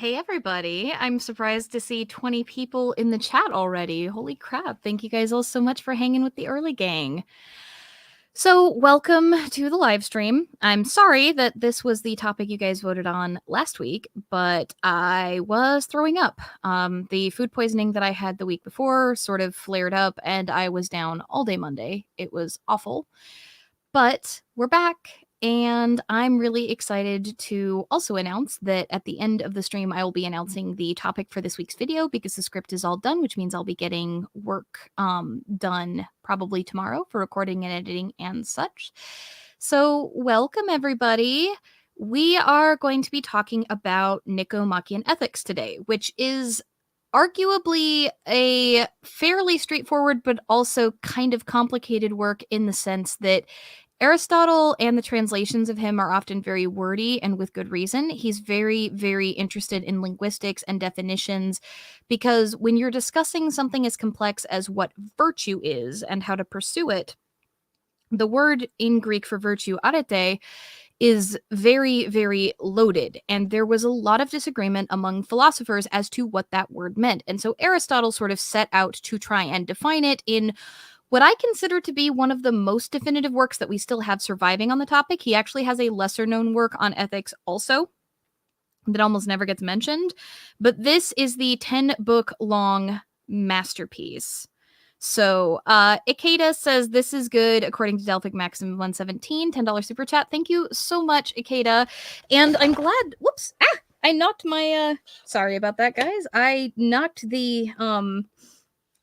Hey everybody, I'm surprised to see 20 people in the chat already. Holy crap, thank you guys all so much for hanging with the early gang. So welcome to the live stream. I'm sorry that this was the topic you guys voted on last week, but I was throwing up. The food poisoning that I had the week before sort of flared up and I was down all day Monday. It was awful. But we're back, and I'm really excited to also announce that at the end of the stream, I will be announcing the topic for this week's video because the script is all done, which means I'll be getting work done probably tomorrow for recording and editing and such. So welcome, everybody. We are going to be talking about Nicomachean Ethics today, which is arguably a fairly straightforward but also kind of complicated work in the sense that Aristotle and the translations of him are often very wordy and with good reason. He's very, very interested in linguistics and definitions because when you're discussing something as complex as what virtue is and how to pursue it, the word in Greek for virtue, arete, is very, very loaded. And there was a lot of disagreement among philosophers as to what that word meant. And so Aristotle sort of set out to try and define it in what I consider to be one of the most definitive works that we still have surviving on the topic. He actually has a lesser known work on ethics also that almost never gets mentioned. But this is the 10-book long masterpiece. So Ikeda says this is good according to Delphic Maxim 117, $10 super chat. Thank you so much, Ikeda. And I'm glad, whoops, I knocked my, sorry about that, guys. I knocked the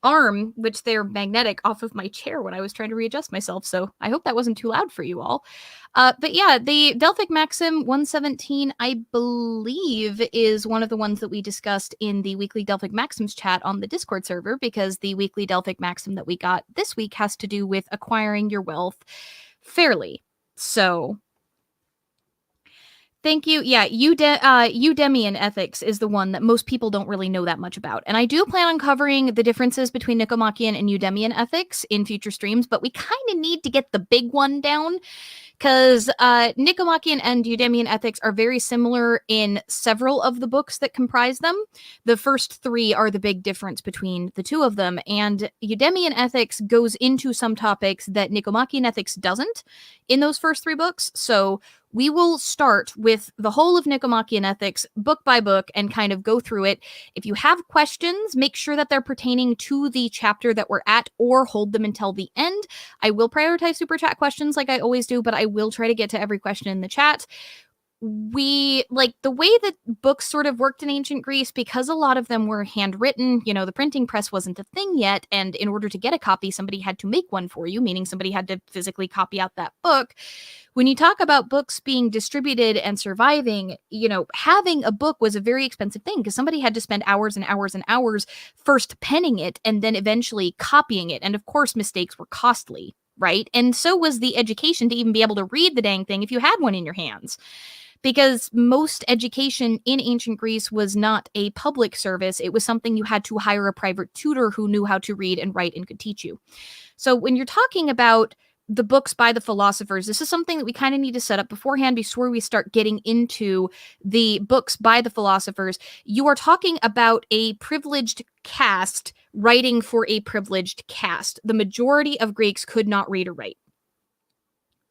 arm, which they're magnetic, off of my chair when I was trying to readjust myself. So I hope that wasn't too loud for you all. But yeah, the Delphic Maxim 117, I believe, is one of the ones that we discussed in the weekly Delphic Maxims chat on the Discord server, because the weekly Delphic Maxim that we got this week has to do with acquiring your wealth fairly. So thank you. Yeah, Eudaimonia Ethics is the one that most people don't really know that much about. And I do plan on covering the differences between Nicomachean and Eudaimonia Ethics in future streams, but we kind of need to get the big one down because Nicomachean and Eudaimonia Ethics are very similar in several of the books that comprise them. The first three are the big difference between the two of them, and Eudaimonia Ethics goes into some topics that Nicomachean Ethics doesn't in those first three books. So we will start with the whole of Nicomachean Ethics, book by book, and kind of go through it. If you have questions, make sure that they're pertaining to the chapter that we're at, or hold them until the end. I will prioritize super chat questions like I always do, but I will try to get to every question in the chat. We like the way that books sort of worked in ancient Greece, because a lot of them were handwritten. You know, the printing press wasn't a thing yet, and in order to get a copy, somebody had to make one for you, meaning somebody had to physically copy out that book. When you talk about books being distributed and surviving, you know, having a book was a very expensive thing because somebody had to spend hours and hours and hours first penning it and then eventually copying it. And of course, mistakes were costly, right? And so was the education to even be able to read the dang thing if you had one in your hands, because most education in ancient Greece was not a public service. It was something you had to hire a private tutor who knew how to read and write and could teach you. So when you're talking about the books by the philosophers, this is something that we kind of need to set up beforehand before we start getting into the books by the philosophers. You are talking about a privileged caste writing for a privileged caste. The majority of Greeks could not read or write.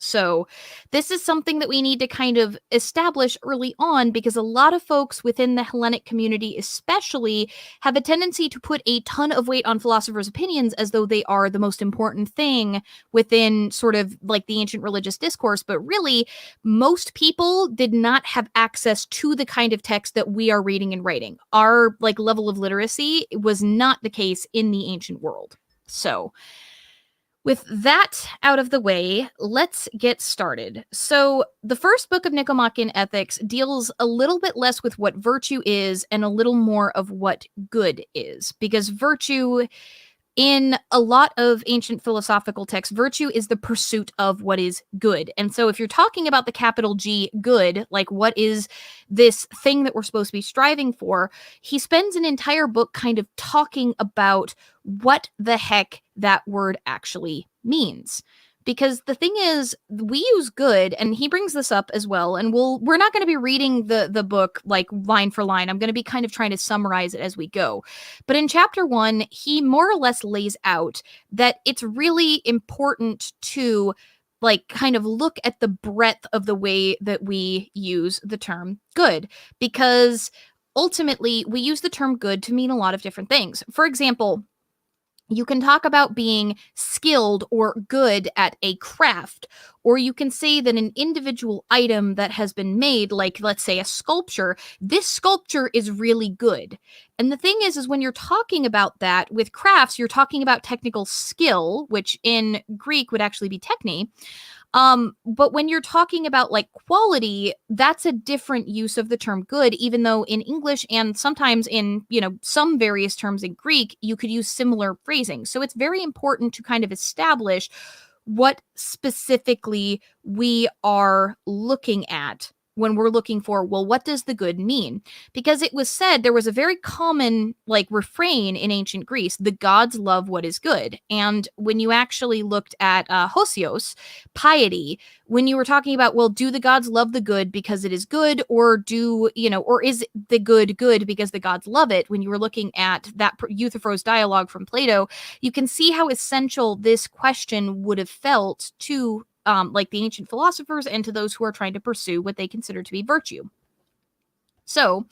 So this is something that we need to kind of establish early on, because a lot of folks within the Hellenic community especially have a tendency to put a ton of weight on philosophers' opinions as though they are the most important thing within sort of like the ancient religious discourse. But really, most people did not have access to the kind of text that we are reading and writing. Our like level of literacy was not the case in the ancient world. So with that out of the way, let's get started. So the first book of Nicomachean Ethics deals a little bit less with what virtue is and a little more of what good is, because virtue, in a lot of ancient philosophical texts, virtue is the pursuit of what is good. And so if you're talking about the capital G, good, like what is this thing that we're supposed to be striving for, he spends an entire book kind of talking about what the heck that word actually means. because the thing is, we use good, and he brings this up as well, and we're not going to be reading the book like line for line. I'm going to be kind of trying to summarize it as we go. But in chapter 1, he more or less lays out that it's really important to like kind of look at the breadth of the way that we use the term good, because ultimately we use the term good to mean a lot of different things. For example, you can talk about being skilled or good at a craft, or you can say that an individual item that has been made, like let's say a sculpture, this sculpture is really good. And the thing is when you're talking about that with crafts, you're talking about technical skill, which in Greek would actually be techne. But when you're talking about like quality, that's a different use of the term good, even though in English and sometimes in, some various terms in Greek, you could use similar phrasing. So it's very important to kind of establish what specifically we are looking at when we're looking for, well, what does the good mean? Because it was said, there was a very common like refrain in ancient Greece, the gods love what is good. And when you actually looked at hosios, piety, when you were talking about, well, do the gods love the good because it is good, or or is the good good because the gods love it? When you were looking at that Euthyphro's dialogue from Plato, you can see how essential this question would have felt to like the ancient philosophers and to those who are trying to pursue what they consider to be virtue. So,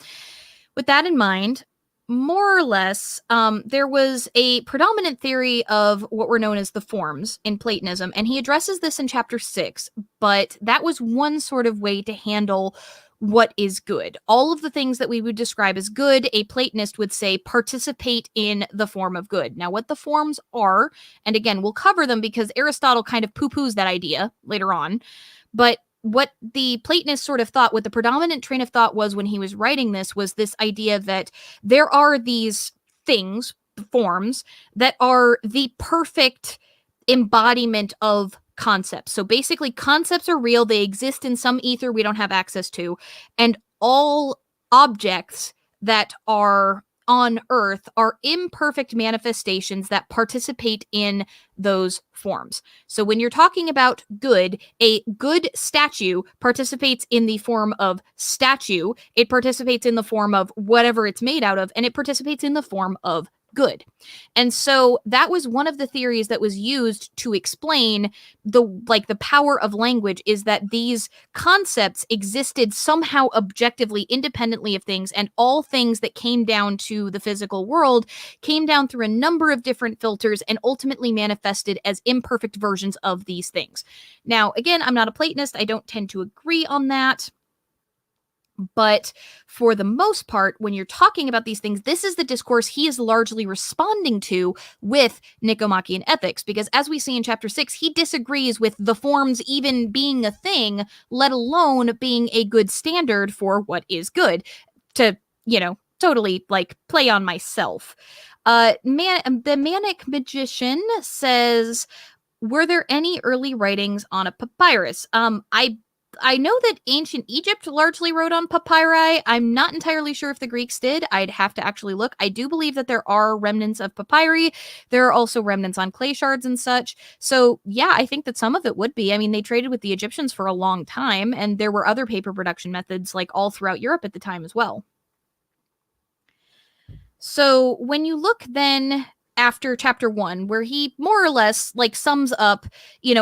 with that in mind, more or less, there was a predominant theory of what were known as the forms in Platonism, and he addresses this in chapter 6, but that was one sort of way to handle what is good. All of the things that we would describe as good, a Platonist would say participate in the form of good. Now, what the forms are, and again, we'll cover them because Aristotle kind of poo-poos that idea later on, but what the Platonists sort of thought, what the predominant train of thought was when he was writing this, was this idea that there are these things, forms, that are the perfect embodiment of concepts. So basically, concepts are real. They exist in some ether we don't have access to. And all objects that are on Earth are imperfect manifestations that participate in those forms. So when you're talking about good, a good statue participates in the form of statue, it participates in the form of whatever it's made out of, and it participates in the form of good. And so that was one of the theories that was used to explain the power of language, is that these concepts existed somehow objectively independently of things, and all things that came down to the physical world came down through a number of different filters and ultimately manifested as imperfect versions of these things. Now, again, I'm not a Platonist. I don't tend to agree on that. But for the most part, when you're talking about these things, this is the discourse he is largely responding to with Nicomachean Ethics, because as we see in chapter 6, he disagrees with the forms even being a thing, let alone being a good standard for what is good, to, totally like play on myself. The Manic Magician says, were there any early writings on a papyrus? I know that ancient Egypt largely wrote on papyri. I'm not entirely sure if the Greeks did. I'd have to actually look. I do believe that there are remnants of papyri. There are also remnants on clay shards and such. So yeah, I think that some of it would be. I mean, they traded with the Egyptians for a long time, and there were other paper production methods like all throughout Europe at the time as well. So when you look then after chapter 1, where he more or less like sums up,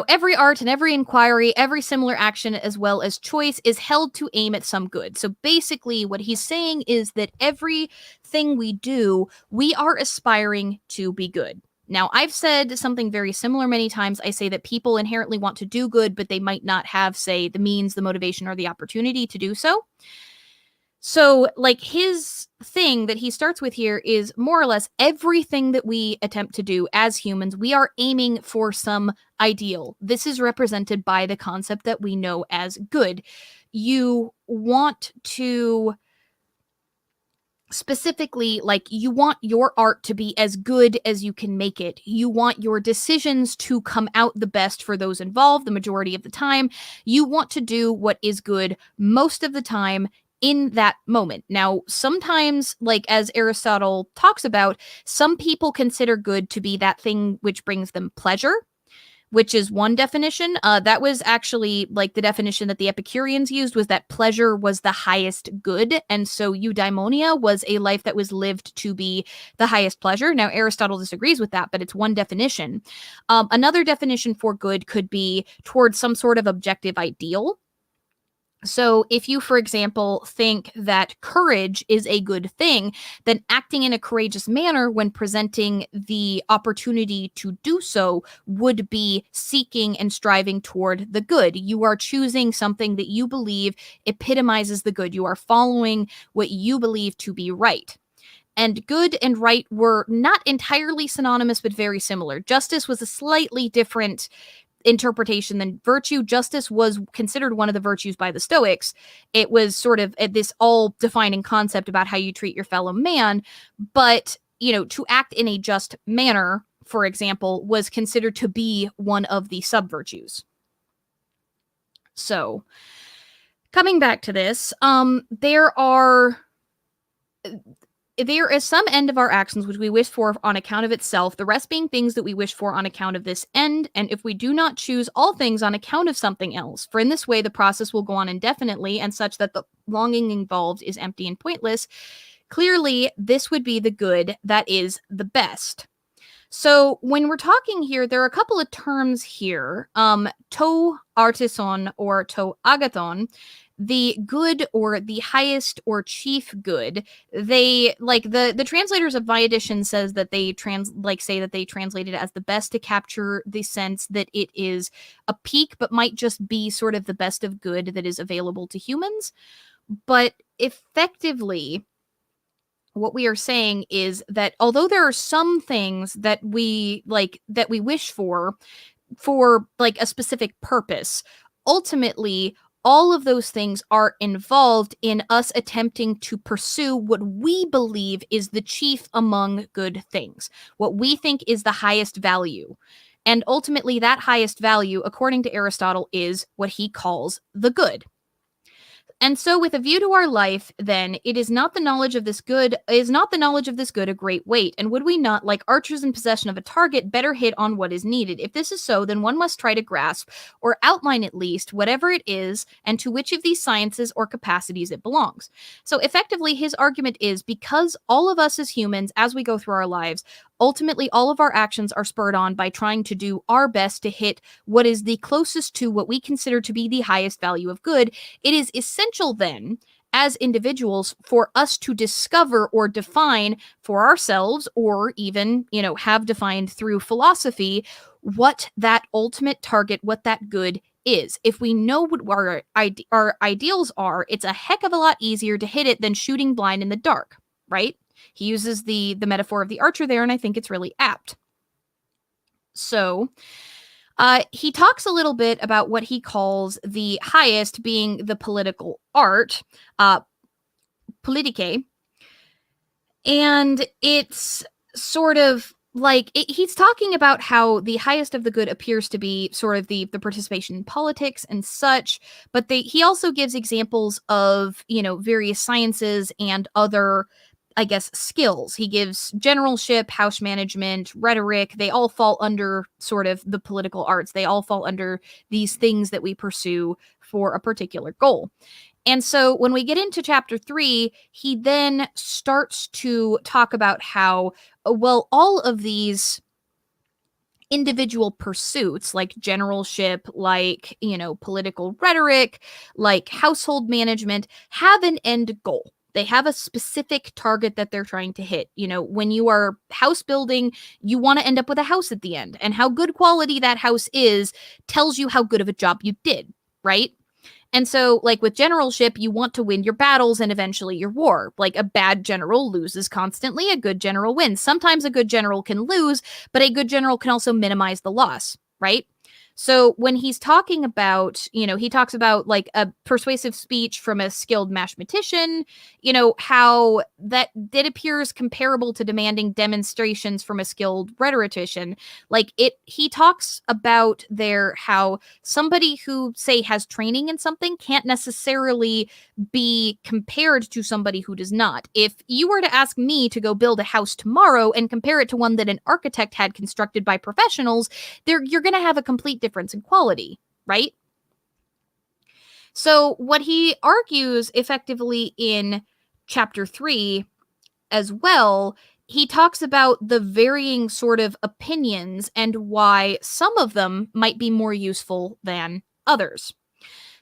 every art and every inquiry, every similar action as well as choice is held to aim at some good. So basically what he's saying is that everything we do, we are aspiring to be good. Now, I've said something very similar many times. I say that people inherently want to do good, but they might not have, say, the means, the motivation, or the opportunity to do so. So, like, his thing that he starts with here is more or less everything that we attempt to do as humans, we are aiming for some ideal. This is represented by the concept that we know as good. You want to specifically, like, you want your art to be as good as you can make it. You want your decisions to come out the best for those involved the majority of the time. You want to do what is good most of the time in that moment. Now, sometimes, like as Aristotle talks about, some people consider good to be that thing which brings them pleasure, which is one definition. That was actually like the definition that the Epicureans used, was that pleasure was the highest good. And so eudaimonia was a life that was lived to be the highest pleasure. Now, Aristotle disagrees with that, but it's one definition. Another definition for good could be towards some sort of objective ideal. So if you, for example, think that courage is a good thing, then acting in a courageous manner when presenting the opportunity to do so would be seeking and striving toward the good. You are choosing something that you believe epitomizes the good. You are following what you believe to be right. And good and right were not entirely synonymous, but very similar. Justice was a slightly different interpretation than virtue. Justice was considered one of the virtues by the Stoics. It was sort of this all-defining concept about how you treat your fellow man, but, to act in a just manner, for example, was considered to be one of the sub-virtues. So, coming back to this, there is some end of our actions which we wish for on account of itself, the rest being things that we wish for on account of this end, and if we do not choose all things on account of something else, for in this way the process will go on indefinitely and such that the longing involved is empty and pointless, clearly this would be the good that is the best. So when we're talking here, there are a couple of terms here, to artisan or to agathon, the good or the highest or chief good. They like the translators of my edition says that they say that they translated it as the best to capture the sense that it is a peak, but might just be sort of the best of good that is available to humans. But effectively, what we are saying is that although there are some things that we wish for like a specific purpose, ultimately all of those things are involved in us attempting to pursue what we believe is the chief among good things, what we think is the highest value. And ultimately that highest value, according to Aristotle, is what he calls the good. And so with a view to our life, then, it is not the knowledge of this good a great weight, and would we not, like archers in possession of a target, better hit on what is needed? If this is so, then one must try to grasp, or outline at least, whatever it is, and to which of these sciences or capacities it belongs. So effectively, his argument is, because all of us as humans, as we go through our lives, ultimately all of our actions are spurred on by trying to do our best to hit what is the closest to what we consider to be the highest value of good. It is essential then, as individuals, for us to discover or define for ourselves, or even, have defined through philosophy, what that ultimate target, what that good is. If we know what our ideals are, it's a heck of a lot easier to hit it than shooting blind in the dark, right? He uses the metaphor of the archer there, and I think it's really apt. So, he talks a little bit about what he calls the highest being the political art, politike, and it's sort of like he's talking about how the highest of the good appears to be sort of the participation in politics and such, but he also gives examples of, various sciences and other, I guess, skills. He gives generalship, house management, rhetoric. They all fall under sort of the political arts. They all fall under these things that we pursue for a particular goal. And so when we get into chapter 3, he then starts to talk about how, well, all of these individual pursuits like generalship, like, political rhetoric, like household management, have an end goal. They have a specific target that they're trying to hit. When you are house building, you want to end up with a house at the end. And how good quality that house is tells you how good of a job you did, right? And so, like with generalship, you want to win your battles and eventually your war. Like a bad general loses constantly, a good general wins. Sometimes a good general can lose, but a good general can also minimize the loss, right? So when he's talking about, he talks about like a persuasive speech from a skilled mathematician, how that appears comparable to demanding demonstrations from a skilled rhetorician. Like he talks about how somebody who, say, has training in something can't necessarily be compared to somebody who does not. If you were to ask me to go build a house tomorrow and compare it to one that an architect had constructed by professionals, you're going to have a complete difference in quality, right? So what he argues effectively in chapter 3 as well, he talks about the varying sort of opinions and why some of them might be more useful than others.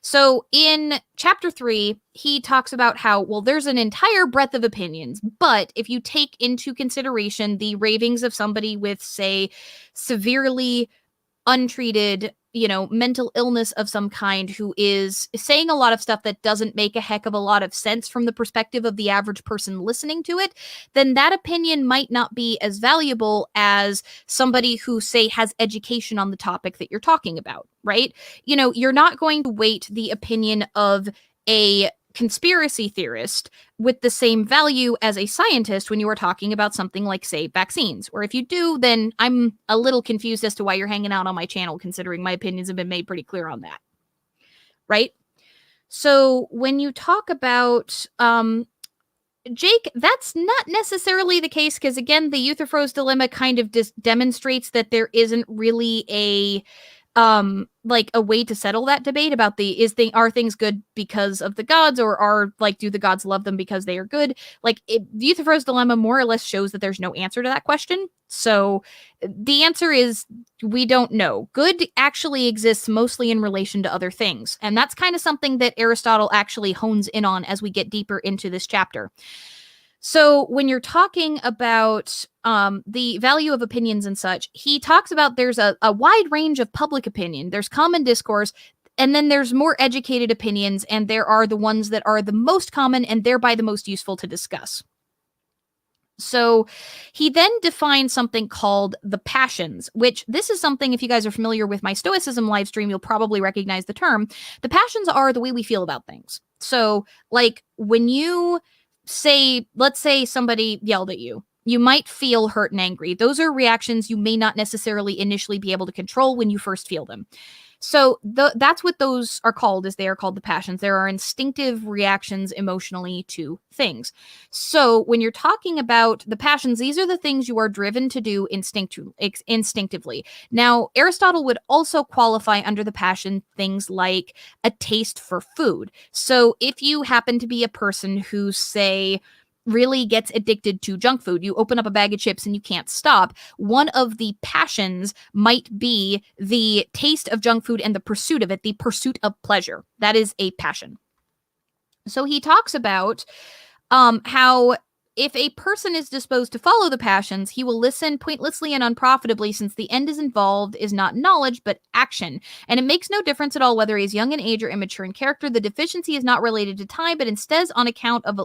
So in chapter 3, he talks about how, well, there's an entire breadth of opinions, but if you take into consideration the ravings of somebody with, say, severely untreated, mental illness of some kind, who is saying a lot of stuff that doesn't make a heck of a lot of sense from the perspective of the average person listening to it, then that opinion might not be as valuable as somebody who, say, has education on the topic that you're talking about, right? You're not going to weight the opinion of a conspiracy theorist with the same value as a scientist when you are talking about something like, say, vaccines. Or if you do, then I'm a little confused as to why you're hanging out on my channel, considering my opinions have been made pretty clear on that. Right? So when you talk about Jake, that's not necessarily the case, because again, the Euthyphro's dilemma kind of demonstrates that there isn't really a way to settle that debate about are things good because of the gods, or do the gods love them because they are good? The Euthyphro's dilemma more or less shows that there's no answer to that question. So the answer is, we don't know. Good actually exists mostly in relation to other things, and that's kind of something that Aristotle actually hones in on as we get deeper into this chapter. So when you're talking about the value of opinions and such, he talks about there's a wide range of public opinion. There's common discourse, and then there's more educated opinions, and there are the ones that are the most common and thereby the most useful to discuss. So he then defines something called the passions, which this is something, if you guys are familiar with my Stoicism live stream, you'll probably recognize the term. The passions are the way we feel about things. So when you let's say somebody yelled at you, you might feel hurt and angry. Those are reactions you may not necessarily initially be able to control when you first feel them. So that's what those are called, is they are called the passions. There are instinctive reactions emotionally to things. So when you're talking about the passions, these are the things you are driven to do instinctively. Now, Aristotle would also qualify under the passion things like a taste for food. So if you happen to be a person who, say, really gets addicted to junk food, you open up a bag of chips and you can't stop, one of the passions might be the taste of junk food and the pursuit of it, the pursuit of pleasure. That is a passion. So he talks about how if a person is disposed to follow the passions, he will listen pointlessly and unprofitably, since the end is involved is not knowledge, but action. And it makes no difference at all whether he is young in age or immature in character. The deficiency is not related to time, but instead on account of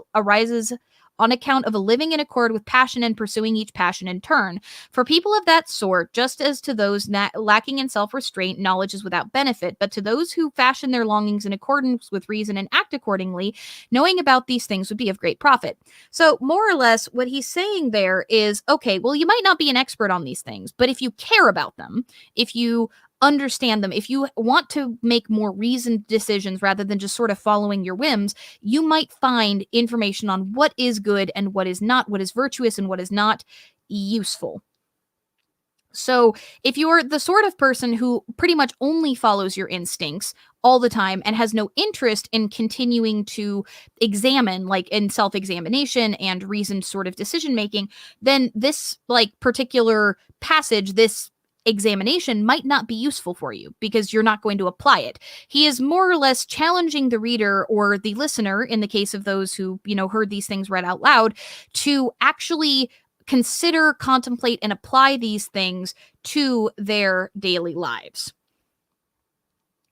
a living in accord with passion and pursuing each passion in turn. For people of that sort, just as to those lacking in self-restraint, knowledge is without benefit, but to those who fashion their longings in accordance with reason and act accordingly, knowing about these things would be of great profit. So more or less what he's saying there is, okay, well, you might not be an expert on these things, but if you care about them, if you understand them, if you want to make more reasoned decisions rather than just sort of following your whims, you might find information on what is good and what is not, what is virtuous and what is not useful. So if you're the sort of person who pretty much only follows your instincts all the time and has no interest in continuing to examine, like in self-examination and reasoned sort of decision making, then this particular passage, this examination might not be useful for you because you're not going to apply it. He is more or less challenging the reader or the listener, in the case of those who, heard these things read out loud, to actually consider, contemplate, and apply these things to their daily lives.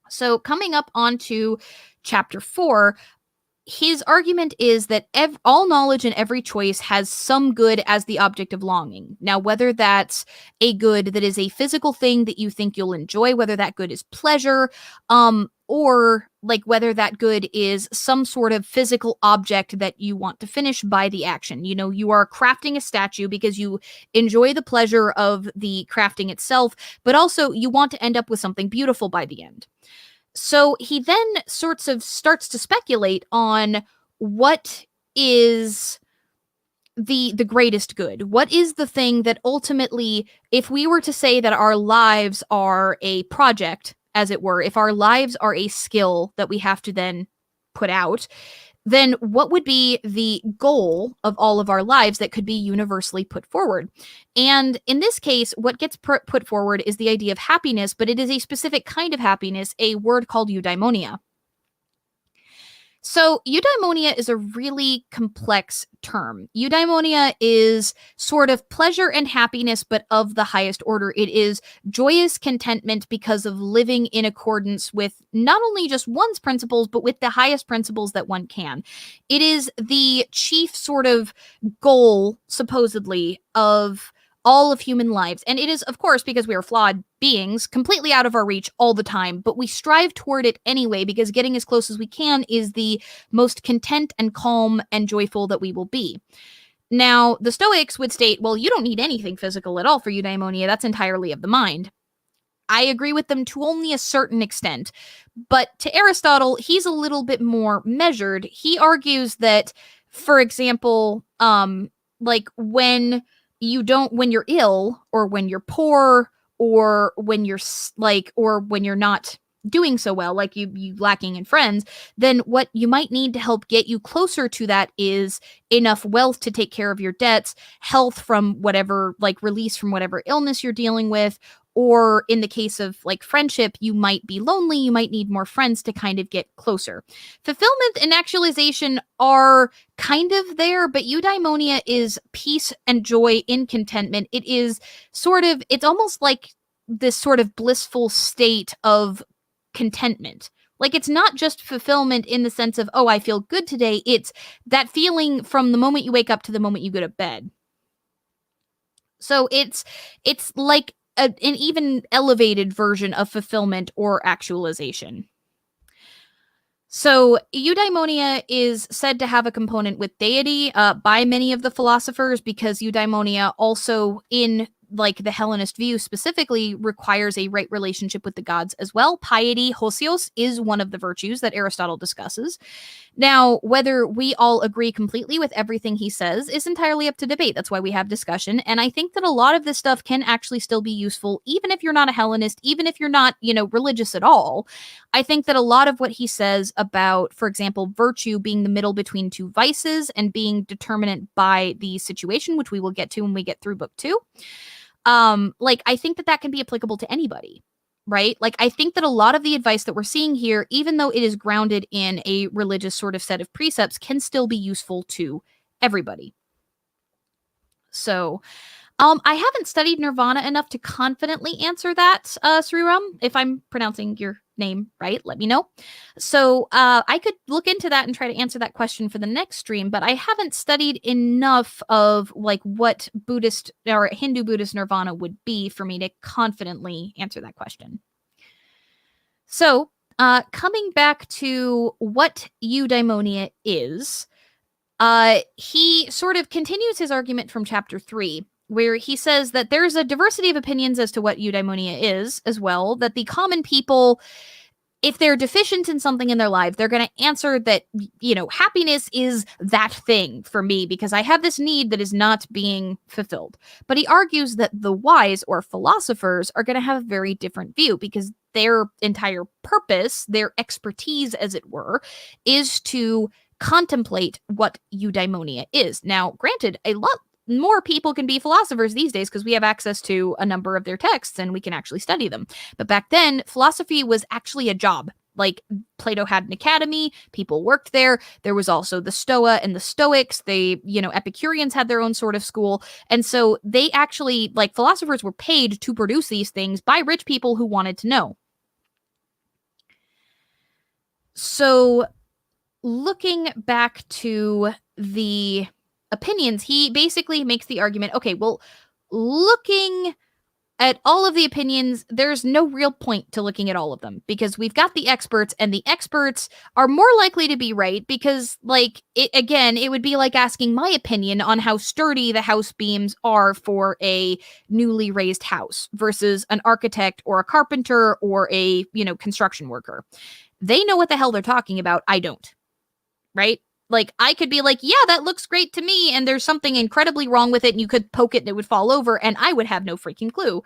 So coming up onto chapter 4, his argument is that all knowledge and every choice has some good as the object of longing. Now, whether that's a good that is a physical thing that you think you'll enjoy, whether that good is pleasure, or like whether that good is some sort of physical object that you want to finish by the action. You know, you are crafting a statue because you enjoy the pleasure of the crafting itself, but also you want to end up with something beautiful by the end. So he then sorts of starts to speculate on what is the greatest good. What is the thing that ultimately, if we were to say that our lives are a project, as it were, if our lives are a skill that we have to then put out, then what would be the goal of all of our lives that could be universally put forward? And in this case, what gets put forward is the idea of happiness, but it is a specific kind of happiness, a word called eudaimonia. So, eudaimonia is a really complex term. Eudaimonia is sort of pleasure and happiness, but of the highest order. It is joyous contentment because of living in accordance with not only just one's principles, but with the highest principles that one can. It is the chief sort of goal, supposedly, of all of human lives. And it is, of course, because we are flawed beings, completely out of our reach all the time, but we strive toward it anyway, because getting as close as we can is the most content and calm and joyful that we will be. Now, the Stoics would state, well, you don't need anything physical at all for eudaimonia. That's entirely of the mind. I agree with them to only a certain extent. But to Aristotle, he's a little bit more measured. He argues that, for example, like when you're ill, or when you're poor, or when you're or when you're not doing so well, like you lacking in friends, then what you might need to help get you closer to that is enough wealth to take care of your debts, health from whatever, like release from whatever illness you're dealing with, or in the case of like friendship, you might be lonely, you might need more friends to kind of get closer. Fulfillment and actualization are kind of there, but eudaimonia is peace and joy in contentment. It is it's almost like this sort of blissful state of contentment. Like, it's not just fulfillment in the sense of, oh, I feel good today. It's that feeling from the moment you wake up to the moment you go to bed. So it's like an even elevated version of fulfillment or actualization. So eudaimonia is said to have a component with deity by many of the philosophers, because eudaimonia also, in like the Hellenist view specifically, requires a right relationship with the gods as well. Piety, hosios, is one of the virtues that Aristotle discusses. Now, whether we all agree completely with everything he says is entirely up to debate. That's why we have discussion. And I think that a lot of this stuff can actually still be useful, even if you're not a Hellenist, even if you're not, religious at all. I think that a lot of what he says about, for example, virtue being the middle between two vices and being determinate by the situation, which we will get to when we get through book 2, I think that can be applicable to anybody, right? Like, I think that a lot of the advice that we're seeing here, even though it is grounded in a religious sort of set of precepts, can still be useful to everybody. So, I haven't studied Nirvana enough to confidently answer that, Sriram. If I'm pronouncing your name right, let me know. So I could look into that and try to answer that question for the next stream, but I haven't studied enough of like what Buddhist or Hindu Buddhist Nirvana would be for me to confidently answer that question. So coming back to what eudaimonia is, he sort of continues his argument from chapter 3, where he says that there's a diversity of opinions as to what eudaimonia is as well, that the common people, if they're deficient in something in their life, they're going to answer that, happiness is that thing for me because I have this need that is not being fulfilled. But he argues that the wise or philosophers are going to have a very different view, because their entire purpose, their expertise, as it were, is to contemplate what eudaimonia is. Now, granted, a lot more people can be philosophers these days because we have access to a number of their texts and we can actually study them. But back then, philosophy was actually a job. Like, Plato had an academy, people worked there. There was also the Stoa and the Stoics. They, Epicureans had their own sort of school. And so they actually, like, philosophers were paid to produce these things by rich people who wanted to know. So looking back to the opinions, he basically makes the argument, okay, well, looking at all of the opinions, there's no real point to looking at all of them because we've got the experts, and the experts are more likely to be right because, like, it would be like asking my opinion on how sturdy the house beams are for a newly raised house versus an architect or a carpenter or a, construction worker. They know what the hell they're talking about. I don't, right? Like, I could be like, yeah, that looks great to me, and there's something incredibly wrong with it, and you could poke it and it would fall over, and I would have no freaking clue.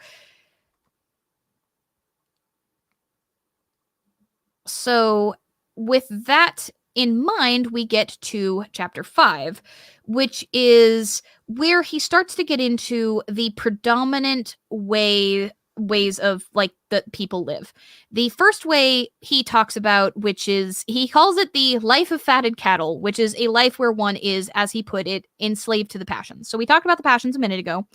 So, with that in mind, we get to chapter 5, which is where he starts to get into the predominant ways of, like, that people live. The first way he talks about, which is, he calls it the life of fatted cattle, which is a life where one is, as he put it, enslaved to the passions. So we talked about the passions a minute ago.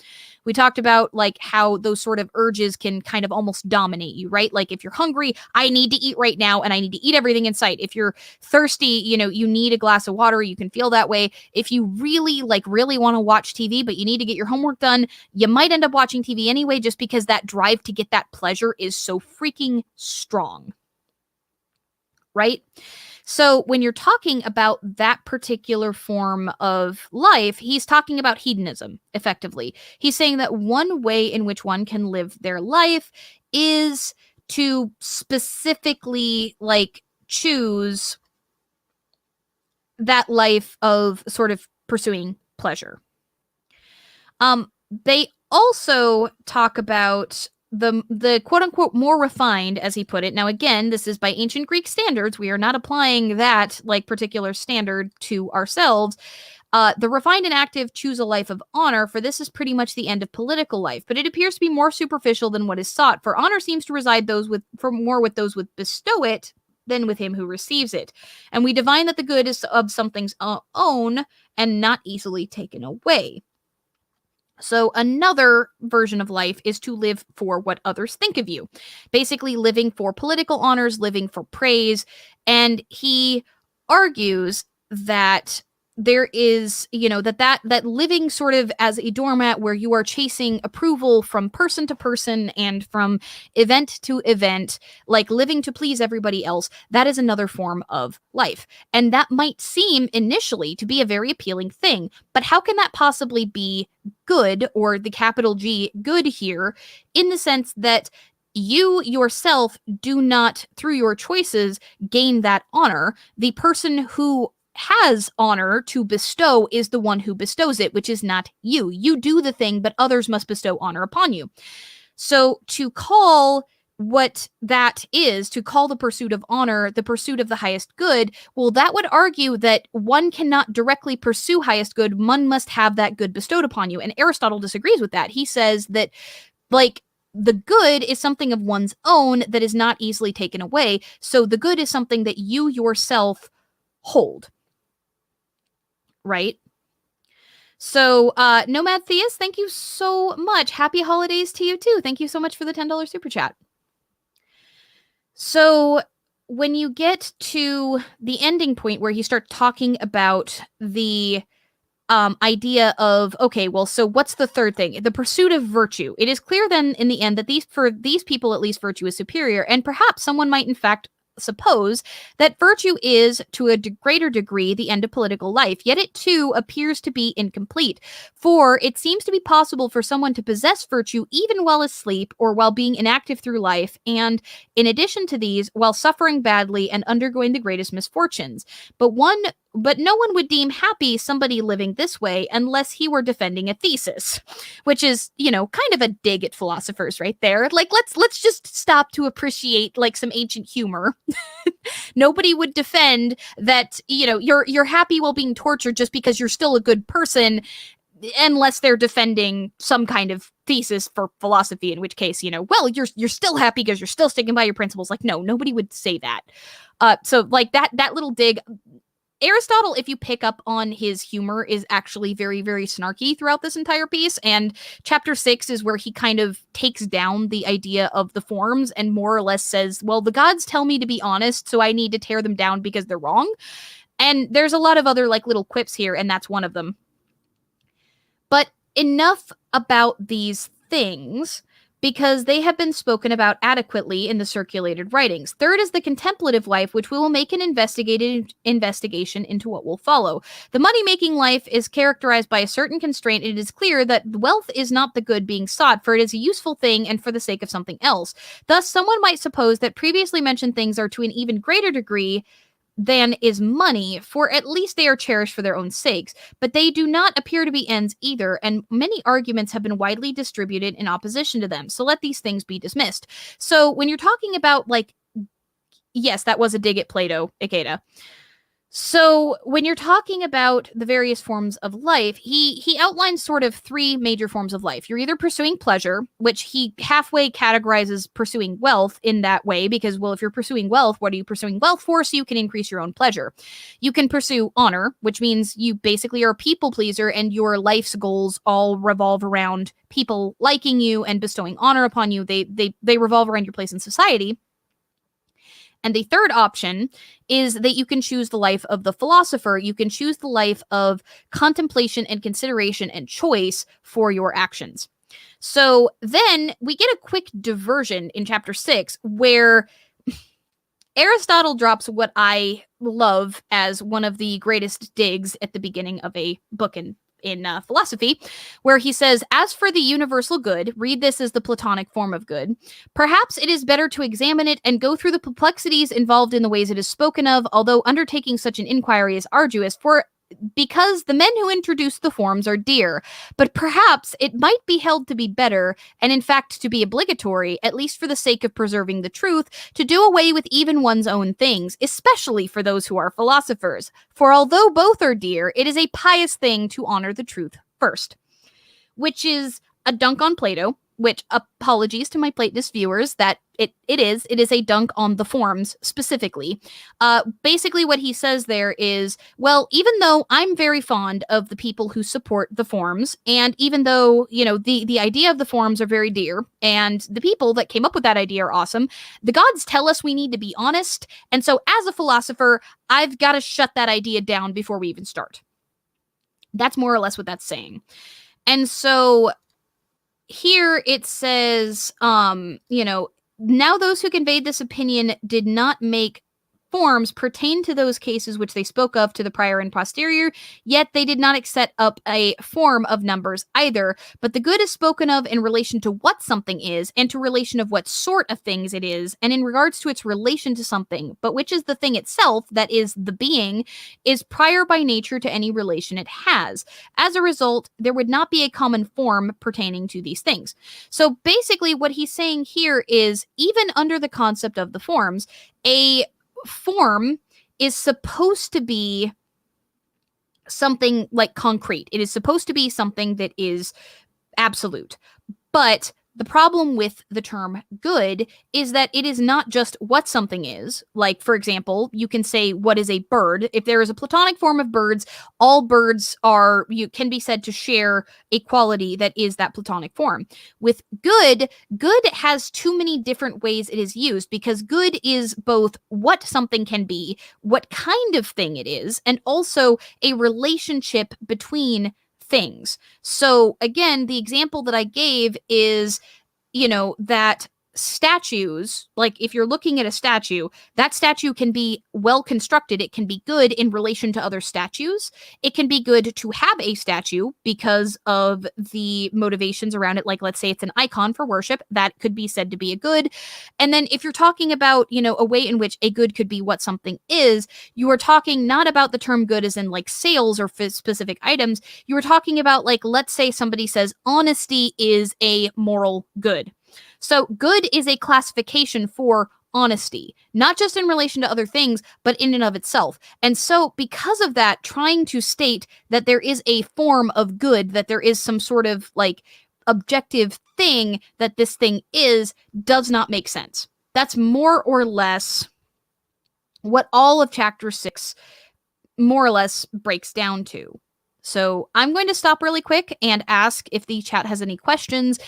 We talked about, like, how those sort of urges can kind of almost dominate you, right? Like, if you're hungry, I need to eat right now and I need to eat everything in sight. If you're thirsty, you need a glass of water. You can feel that way. If you really want to watch TV, but you need to get your homework done, you might end up watching TV anyway, just because that drive to get that pleasure is so freaking strong, right? So when you're talking about that particular form of life, he's talking about hedonism, effectively. He's saying that one way in which one can live their life is to specifically, like, choose that life of sort of pursuing pleasure. They also talk about the quote unquote more refined, as he put it. Now, again, this is by ancient Greek standards. We are not applying that, like, particular standard to ourselves. The refined and active choose a life of honor, for this is pretty much the end of political life, but it appears to be more superficial than what is sought, for honor seems to reside more with those who bestow it than with him who receives it. And we divine that the good is of something's own and not easily taken away. So another version of life is to live for what others think of you. Basically living for political honors, living for praise. And he argues that there is, that living sort of as a doormat where you are chasing approval from person to person and from event to event, like living to please everybody else, that is another form of life. And that might seem initially to be a very appealing thing, but how can that possibly be good, or the capital G good here, in the sense that you yourself do not, through your choices, gain that honor? The person who has honor to bestow is the one who bestows it, which is not you. You do the thing, but others must bestow honor upon you. So to call what that is, to call the pursuit of honor the pursuit of the highest good, well, that would argue that one cannot directly pursue highest good. One must have that good bestowed upon you. And Aristotle disagrees with that. He says that, like, the good is something of one's own that is not easily taken away. So the good is something that you yourself hold. Right? So, Nomad Theus, thank you so much. Happy holidays to you too. Thank you so much for the $10 super chat. So, when you get to the ending point where you start talking about the idea of, okay, well, so what's the third thing? The pursuit of virtue. It is clear then in the end that for these people, at least, virtue is superior, and perhaps someone might in fact suppose that virtue is, to a greater degree, the end of political life, yet it too appears to be incomplete. For it seems to be possible for someone to possess virtue even while asleep or while being inactive through life, and in addition to these, while suffering badly and undergoing the greatest misfortunes. But no one would deem happy somebody living this way unless he were defending a thesis, which is, kind of a dig at philosophers right there. Like, let's just stop to appreciate, like, some ancient humor. Nobody would defend that, you're happy while being tortured just because you're still a good person, unless they're defending some kind of thesis for philosophy, in which case, well, you're still happy because you're still sticking by your principles. Like, no, nobody would say that. So, like, that little dig. Aristotle, if you pick up on his humor, is actually very, very snarky throughout this entire piece. And chapter 6 is where he kind of takes down the idea of the forms and more or less says, well, the gods tell me to be honest, so I need to tear them down because they're wrong. And there's a lot of other like little quips here, and that's one of them. But enough about these things, because they have been spoken about adequately in the circulated writings. Third is the contemplative life, which we will make an investigation into what will follow. The money-making life is characterized by a certain constraint, and it is clear that wealth is not the good being sought, for it is a useful thing and for the sake of something else. Thus, someone might suppose that previously mentioned things are to an even greater degree than is money, for at least they are cherished for their own sakes, but they do not appear to be ends either, and many arguments have been widely distributed in opposition to them, so let these things be dismissed. So when you're talking about, like, yes, that was a dig at Plato, Ikeda. So when you're talking about the various forms of life, he outlines sort of three major forms of life. You're either pursuing pleasure, which he halfway categorizes pursuing wealth in that way, because, well, if you're pursuing wealth, what are you pursuing wealth for? So you can increase your own pleasure. You can pursue honor, which means you basically are a people pleaser and your life's goals all revolve around people liking you and bestowing honor upon you. They revolve around your place in society. And the third option is that you can choose the life of the philosopher. You can choose the life of contemplation and consideration and choice for your actions. So then we get a quick diversion in chapter 6 where Aristotle drops what I love as one of the greatest digs at the beginning of a book in philosophy, where he says, as for the universal good, read this as the Platonic form of good, perhaps it is better to examine it and go through the perplexities involved in the ways it is spoken of, although undertaking such an inquiry is arduous, because the men who introduced the forms are dear, but perhaps it might be held to be better, and in fact to be obligatory, at least for the sake of preserving the truth, to do away with even one's own things, especially for those who are philosophers. For although both are dear, it is a pious thing to honor the truth first. Which is a dunk on Plato, which, apologies to my Platonist viewers, that it is a dunk on the forms specifically. Basically what he says there is, well, even though I'm very fond of the people who support the forms, and even though, you know, the idea of the forms are very dear, and the people that came up with that idea are awesome, the gods tell us we need to be honest, and so as a philosopher, I've got to shut that idea down before we even start. That's more or less what that's saying. And so here it says, you know, now those who conveyed this opinion did not make forms pertain to those cases which they spoke of to the prior and posterior, yet they did not set up a form of numbers either, but the good is spoken of in relation to what something is, and to relation of what sort of things it is, and in regards to its relation to something, but which is the thing itself, that is, the being, is prior by nature to any relation it has. As a result, there would not be a common form pertaining to these things. So basically what he's saying here is, even under the concept of the forms, a form is supposed to be something like concrete. It is supposed to be something that is absolute. But the problem with the term good is that it is not just what something is. Like, for example, you can say, what is a bird? If there is a Platonic form of birds, all birds can be said to share a quality that is that Platonic form. With good has too many different ways it is used, because good is both what something can be, what kind of thing it is, and also a relationship between things. So again, the example that I gave is, you know, that statues, like if you're looking at a statue, that statue can be well constructed. It can be good in relation to other statues. It can be good to have a statue because of the motivations around it. Like, let's say it's an icon for worship, that could be said to be a good. And then if you're talking about, you know, a way in which a good could be what something is, you are talking not about the term good as in like sales or specific items. You are talking about, like, let's say somebody says honesty is a moral good. So good is a classification for honesty, not just in relation to other things, but in and of itself. And so because of that, trying to state that there is a form of good, that there is some sort of like objective thing that this thing is, does not make sense. That's more or less what all of chapter 6 more or less breaks down to. So I'm going to stop really quick and ask if the chat has any questions.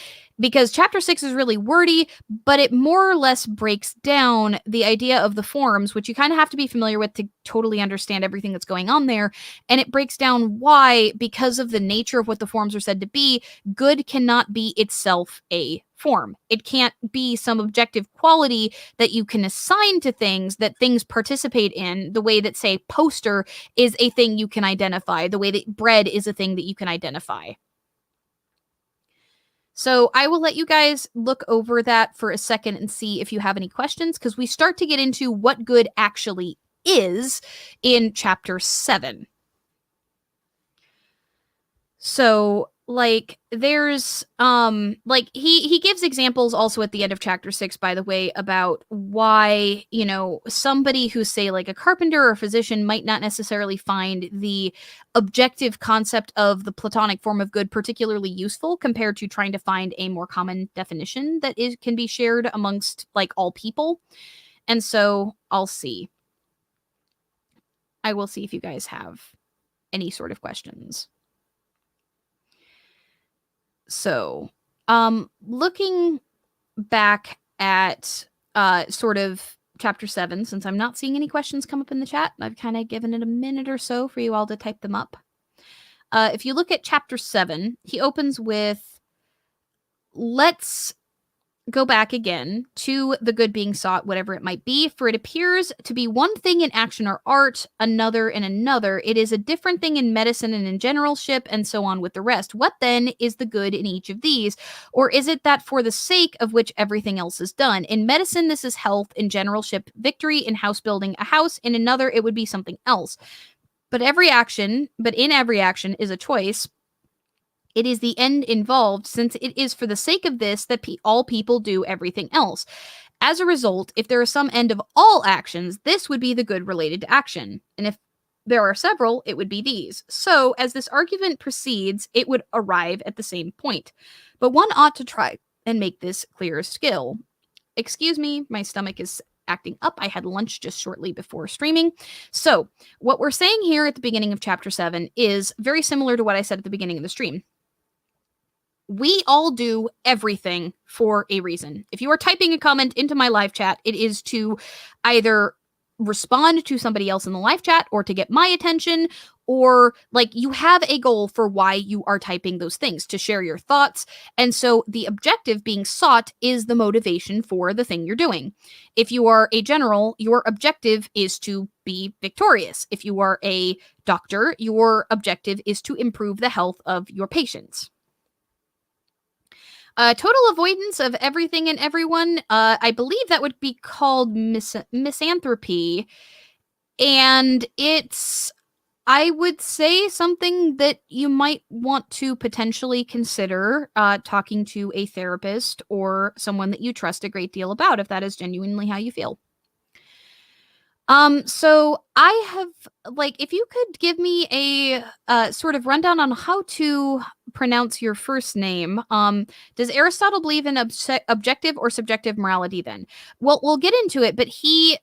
because chapter 6 is really wordy, but it more or less breaks down the idea of the forms, which you kind of have to be familiar with to totally understand everything that's going on there. And it breaks down why, because of the nature of what the forms are said to be, good cannot be itself a form. It can't be some objective quality that you can assign to things that things participate in, the way that, say, poster is a thing you can identify, the way that bread is a thing that you can identify. So I will let you guys look over that for a second and see if you have any questions, because we start to get into what good actually is in chapter 7. So like there's like he gives examples also at the end of chapter 6, by the way, about why, you know, somebody who's, say, like a carpenter or a physician might not necessarily find the objective concept of the Platonic form of good particularly useful compared to trying to find a more common definition that can be shared amongst like all people. And so I will see if you guys have any sort of questions. So, looking back at sort of chapter 7, since I'm not seeing any questions come up in the chat, I've kind of given it a minute or so for you all to type them up. If you look at chapter 7, he opens with, let's go back again to the good being sought, whatever it might be, for it appears to be one thing in action or art, another in another. It is a different thing in medicine and in generalship, and so on with the rest. What then is the good in each of these? Or is it that for the sake of which everything else is done? In medicine, this is health. In generalship, victory. In house building, a house. In another, it would be something else. But in every action is a choice. It is the end involved, since it is for the sake of this that all people do everything else. As a result, if there is some end of all actions, this would be the good related to action. And if there are several, it would be these. So, as this argument proceeds, it would arrive at the same point. But one ought to try and make this clear skill. Excuse me, my stomach is acting up. I had lunch just shortly before streaming. So, what we're saying here at the beginning of chapter 7 is very similar to what I said at the beginning of the stream. We all do everything for a reason. If you are typing a comment into my live chat, it is to either respond to somebody else in the live chat or to get my attention, or like you have a goal for why you are typing those things, to share your thoughts. And so the objective being sought is the motivation for the thing you're doing. If you are a general, your objective is to be victorious. If you are a doctor, your objective is to improve the health of your patients. Total avoidance of everything and everyone. I believe that would be called misanthropy. And it's, I would say, something that you might want to potentially consider talking to a therapist or someone that you trust a great deal about, if that is genuinely how you feel. So I have, like, if you could give me a sort of rundown on how to pronounce your first name. Does Aristotle believe in objective or subjective morality then? Well, we'll get into it, but he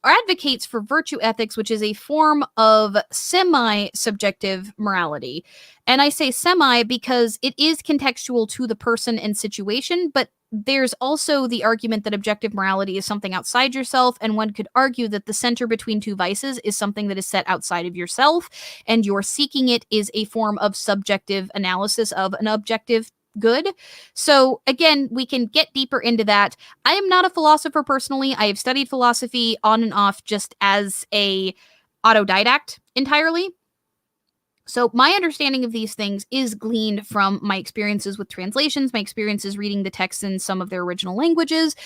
advocates for virtue ethics, which is a form of semi-subjective morality. And I say semi because it is contextual to the person and situation, but there's also the argument that objective morality is something outside yourself, and one could argue that the center between two vices is something that is set outside of yourself, and your seeking it is a form of subjective analysis of an objective good. So again, we can get deeper into that. I am not a philosopher personally. I have studied philosophy on and off just as a autodidact entirely. So my understanding of these things is gleaned from my experiences with translations, my experiences reading the texts in some of their original languages.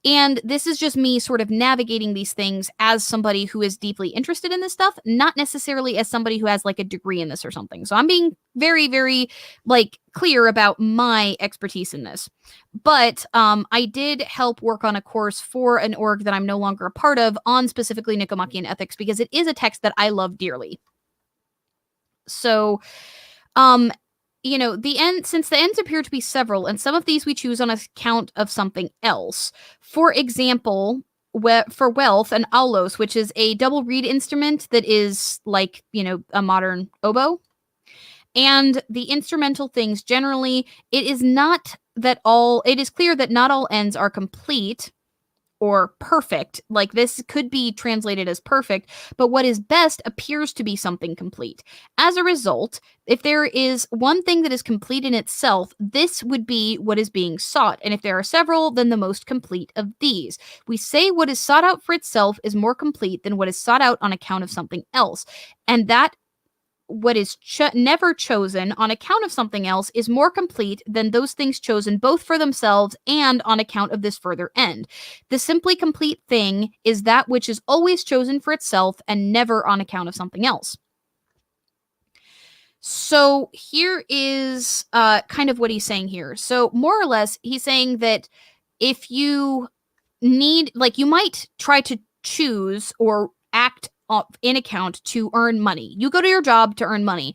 And this is just me sort of navigating these things as somebody who is deeply interested in this stuff, not necessarily as somebody who has like a degree in this or something. So I'm being very, very like clear about my expertise in this. But I did help work on a course for an org that I'm no longer a part of on specifically Nicomachean Ethics, because it is a text that I love dearly. So, you know, since the ends appear to be several, and some of these we choose on account of something else. For example, for wealth, an aulos, which is a double reed instrument that is like, you know, a modern oboe. and the instrumental things generally, it is clear that not all ends are complete or perfect. Like, this could be translated as perfect, but what is best appears to be something complete. As a result, if there is one thing that is complete in itself, this would be what is being sought. And if there are several, then the most complete of these. We say what is sought out for itself is more complete than what is sought out on account of something else. And that what is never chosen on account of something else is more complete than those things chosen both for themselves and on account of this further end. The simply complete thing is that which is always chosen for itself and never on account of something else. So here is kind of what he's saying here. So more or less, he's saying that if you need, like, you might try to choose or act in account to earn money. You go to your job to earn money,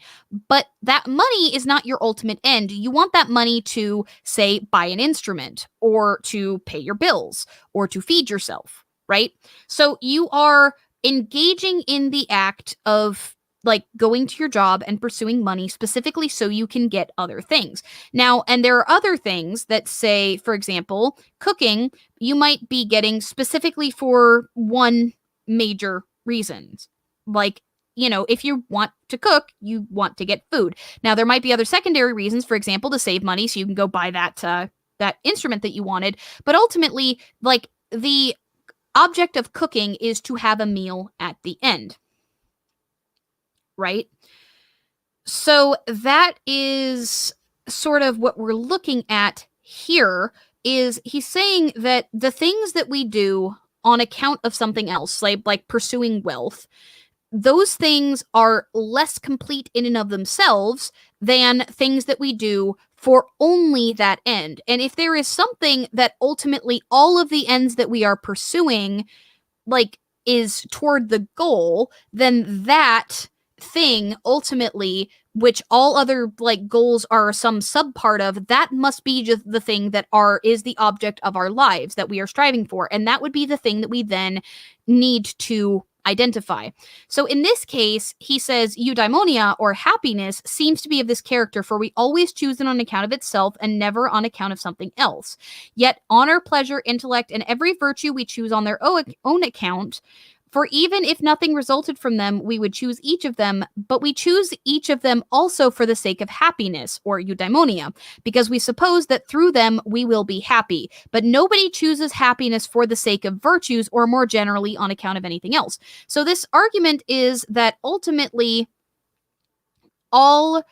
but that money is not your ultimate end. You want that money to, say, buy an instrument or to pay your bills or to feed yourself, right? So you are engaging in the act of, like, going to your job and pursuing money specifically so you can get other things. Now, and there are other things that, say, for example, cooking, you might be getting specifically for one major reasons. Like, you know, if you want to cook, you want to get food. Now, there might be other secondary reasons, for example, to save money so you can go buy that instrument that you wanted. But ultimately, like, the object of cooking is to have a meal at the end. Right? So that is sort of what we're looking at here. Is he's saying that the things that we do on account of something else, like pursuing wealth, those things are less complete in and of themselves than things that we do for only that end. And if there is something that ultimately all of the ends that we are pursuing, like, is toward the goal, then that thing ultimately, which all other, like, goals are some subpart of, that must be just the thing that is the object of our lives that we are striving for, and that would be the thing that we then need to identify. So in this case, he says eudaimonia, or happiness, seems to be of this character, for we always choose it on account of itself and never on account of something else. Yet honor, pleasure, intellect, and every virtue we choose on their own account. For even if nothing resulted from them, we would choose each of them, but we choose each of them also for the sake of happiness, or eudaimonia, because we suppose that through them we will be happy. But nobody chooses happiness for the sake of virtues, or more generally on account of anything else. So this argument is that ultimately all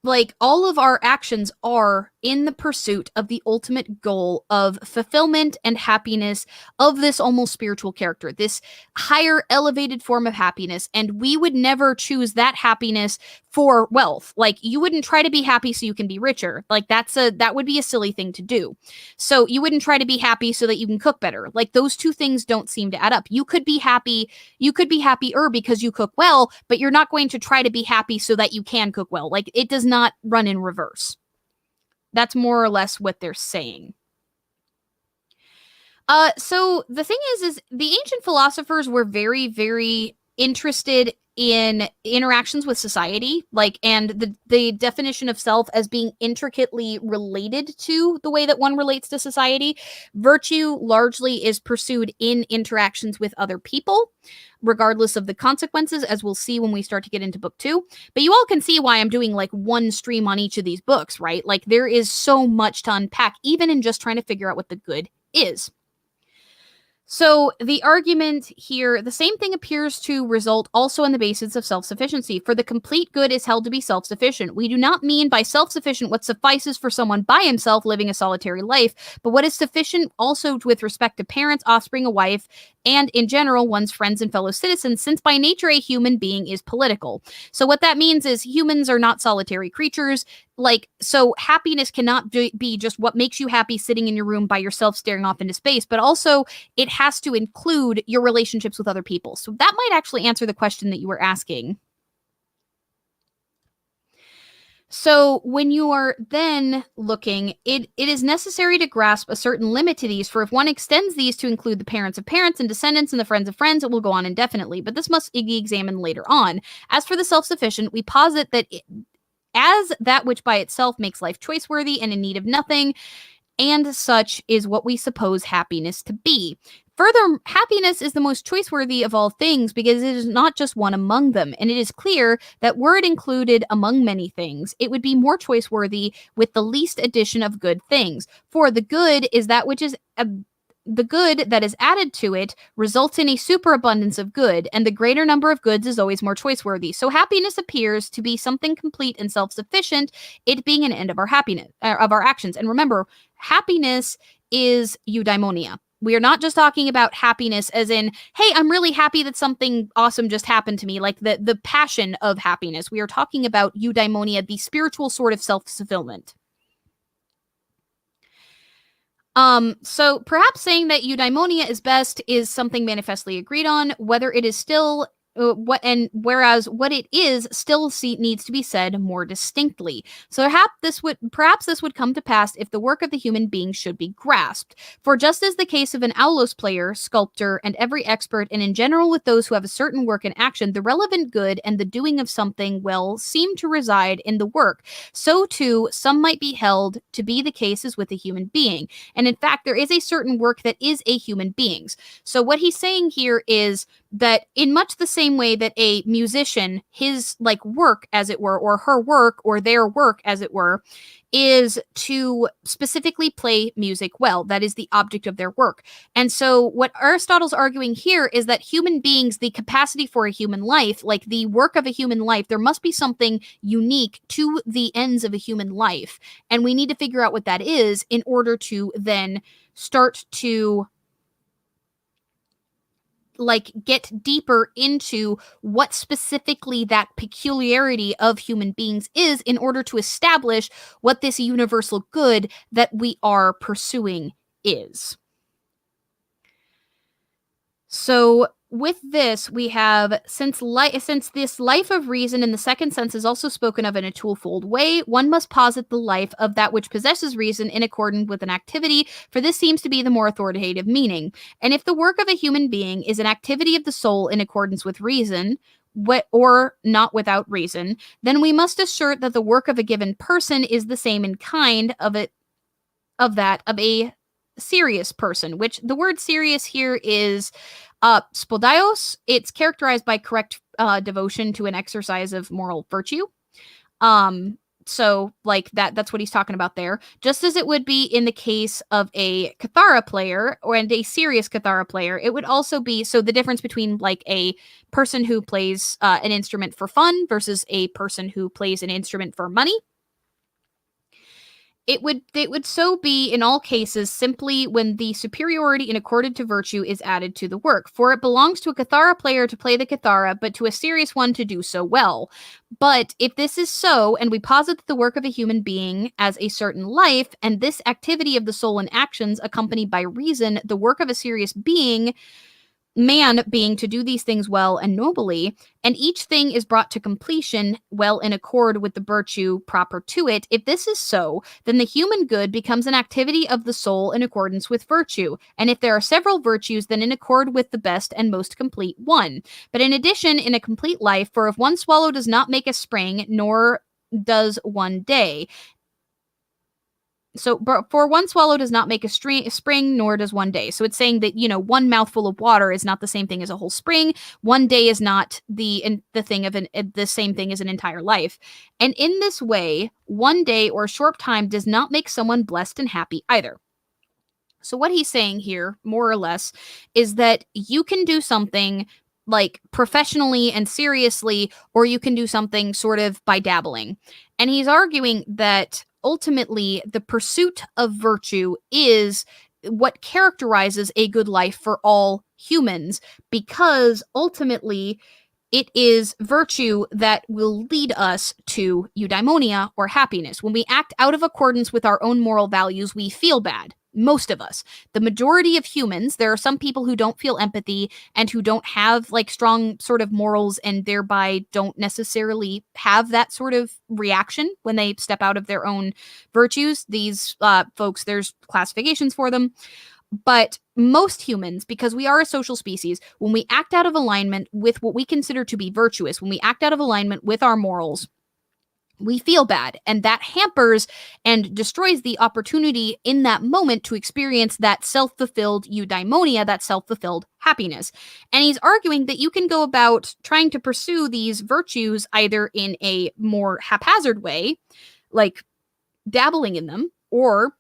of our actions are in the pursuit of the ultimate goal of fulfillment and happiness of this almost spiritual character, this higher elevated form of happiness. And we would never choose that happiness for wealth. Like, you wouldn't try to be happy so you can be richer. Like, that would be a silly thing to do. So you wouldn't try to be happy so that you can cook better. Like, those two things don't seem to add up. You could be happier because you cook well, but you're not going to try to be happy so that you can cook well. Like, it does not run in reverse. That's more or less what they're saying. So the thing is the ancient philosophers were very, very interested in interactions with society, like, and the definition of self as being intricately related to the way that one relates to society. Virtue largely is pursued in interactions with other people, regardless of the consequences, as we'll see when we start to get into book 2. But you all can see why I'm doing, like, one stream on each of these books, right? Like, there is so much to unpack, even in just trying to figure out what the good is. So the argument here, the same thing appears to result also in the basis of self-sufficiency. For the complete good is held to be self-sufficient. We do not mean by self-sufficient what suffices for someone by himself living a solitary life, but what is sufficient also with respect to parents, offspring, a wife, and in general one's friends and fellow citizens, since by nature a human being is political. So what that means is humans are not solitary creatures. Like, so happiness cannot be just what makes you happy sitting in your room by yourself staring off into space, but also it has to include your relationships with other people. So that might actually answer the question that you were asking. So when you are then looking, it is necessary to grasp a certain limit to these, for if one extends these to include the parents of parents and descendants and the friends of friends, it will go on indefinitely, but this must be examined later on. As for the self-sufficient, we posit that as that which by itself makes life choice-worthy and in need of nothing, and such is what we suppose happiness to be. Further, happiness is the most choice-worthy of all things because it is not just one among them, and it is clear that were it included among many things, it would be more choice-worthy with the least addition of good things. For the good is that which is the good that is added to it results in a superabundance of good, and the greater number of goods is always more choice-worthy. So happiness appears to be something complete and self-sufficient, it being an end of our happiness, of our actions. And remember, happiness is eudaimonia. We are not just talking about happiness as in, hey, I'm really happy that something awesome just happened to me, like the passion of happiness. We are talking about eudaimonia, the spiritual sort of self-fulfillment. So perhaps saying that eudaimonia is best is something manifestly agreed on, whether it is still whereas what it is still needs to be said more distinctly. So perhaps this would come to pass if the work of the human being should be grasped. For just as the case of an aulos player, sculptor, and every expert, and in general with those who have a certain work in action, the relevant good and the doing of something well seem to reside in the work, so too some might be held to be the cases with a human being. And in fact, there is a certain work that is a human being's. So what he's saying here is that in much the same way that a musician, his like work, as it were, or her work, or their work, as it were, is to specifically play music well. That is the object of their work. And so what Aristotle's arguing here is that human beings, the capacity for a human life, like the work of a human life, there must be something unique to the ends of a human life. And we need to figure out what that is in order to then start to like get deeper into what specifically that peculiarity of human beings is in order to establish what this universal good that we are pursuing is. So with this, we have, since this life of reason in the second sense is also spoken of in a twofold way, one must posit the life of that which possesses reason in accordance with an activity, for this seems to be the more authoritative meaning. And if the work of a human being is an activity of the soul in accordance with reason, or not without reason, then we must assert that the work of a given person is the same in kind of that of a serious person, which the word serious here is spodaios. It's characterized by correct devotion to an exercise of moral virtue. So like that's what he's talking about there. Just as it would be in the case of a kithara player and a serious kithara player, it would also be, so the difference between like a person who plays an instrument for fun versus a person who plays an instrument for money. It would so be in all cases simply when the superiority in accordance to virtue is added to the work. For it belongs to a kithara player to play the kithara, but to a serious one to do so well. But if this is so, and we posit the work of a human being as a certain life, and this activity of the soul and actions accompanied by reason, the work of a serious man being to do these things well and nobly, and each thing is brought to completion well in accord with the virtue proper to it. If this is so, then the human good becomes an activity of the soul in accordance with virtue, and if there are several virtues, then in accord with the best and most complete one. But in addition, in a complete life, for if one swallow does not make a spring, nor does one day. So, for one swallow does not make a spring, nor does one day. So it's saying that, you know, one mouthful of water is not the same thing as a whole spring. One day is not the same thing as an entire life. And in this way, one day or a short time does not make someone blessed and happy either. So what he's saying here, more or less, is that you can do something like professionally and seriously, or you can do something sort of by dabbling. And he's arguing that ultimately the pursuit of virtue is what characterizes a good life for all humans, because ultimately it is virtue that will lead us to eudaimonia, or happiness. When we act out of accordance with our own moral values, we feel bad. Most of us. The majority of humans, there are some people who don't feel empathy and who don't have like strong sort of morals and thereby don't necessarily have that sort of reaction when they step out of their own virtues. These folks, there's classifications for them. But most humans, because we are a social species, when we act out of alignment with what we consider to be virtuous, when we act out of alignment with our morals, we feel bad, and that hampers and destroys the opportunity in that moment to experience that self-fulfilled eudaimonia, that self-fulfilled happiness. And he's arguing that you can go about trying to pursue these virtues either in a more haphazard way, like dabbling in them, or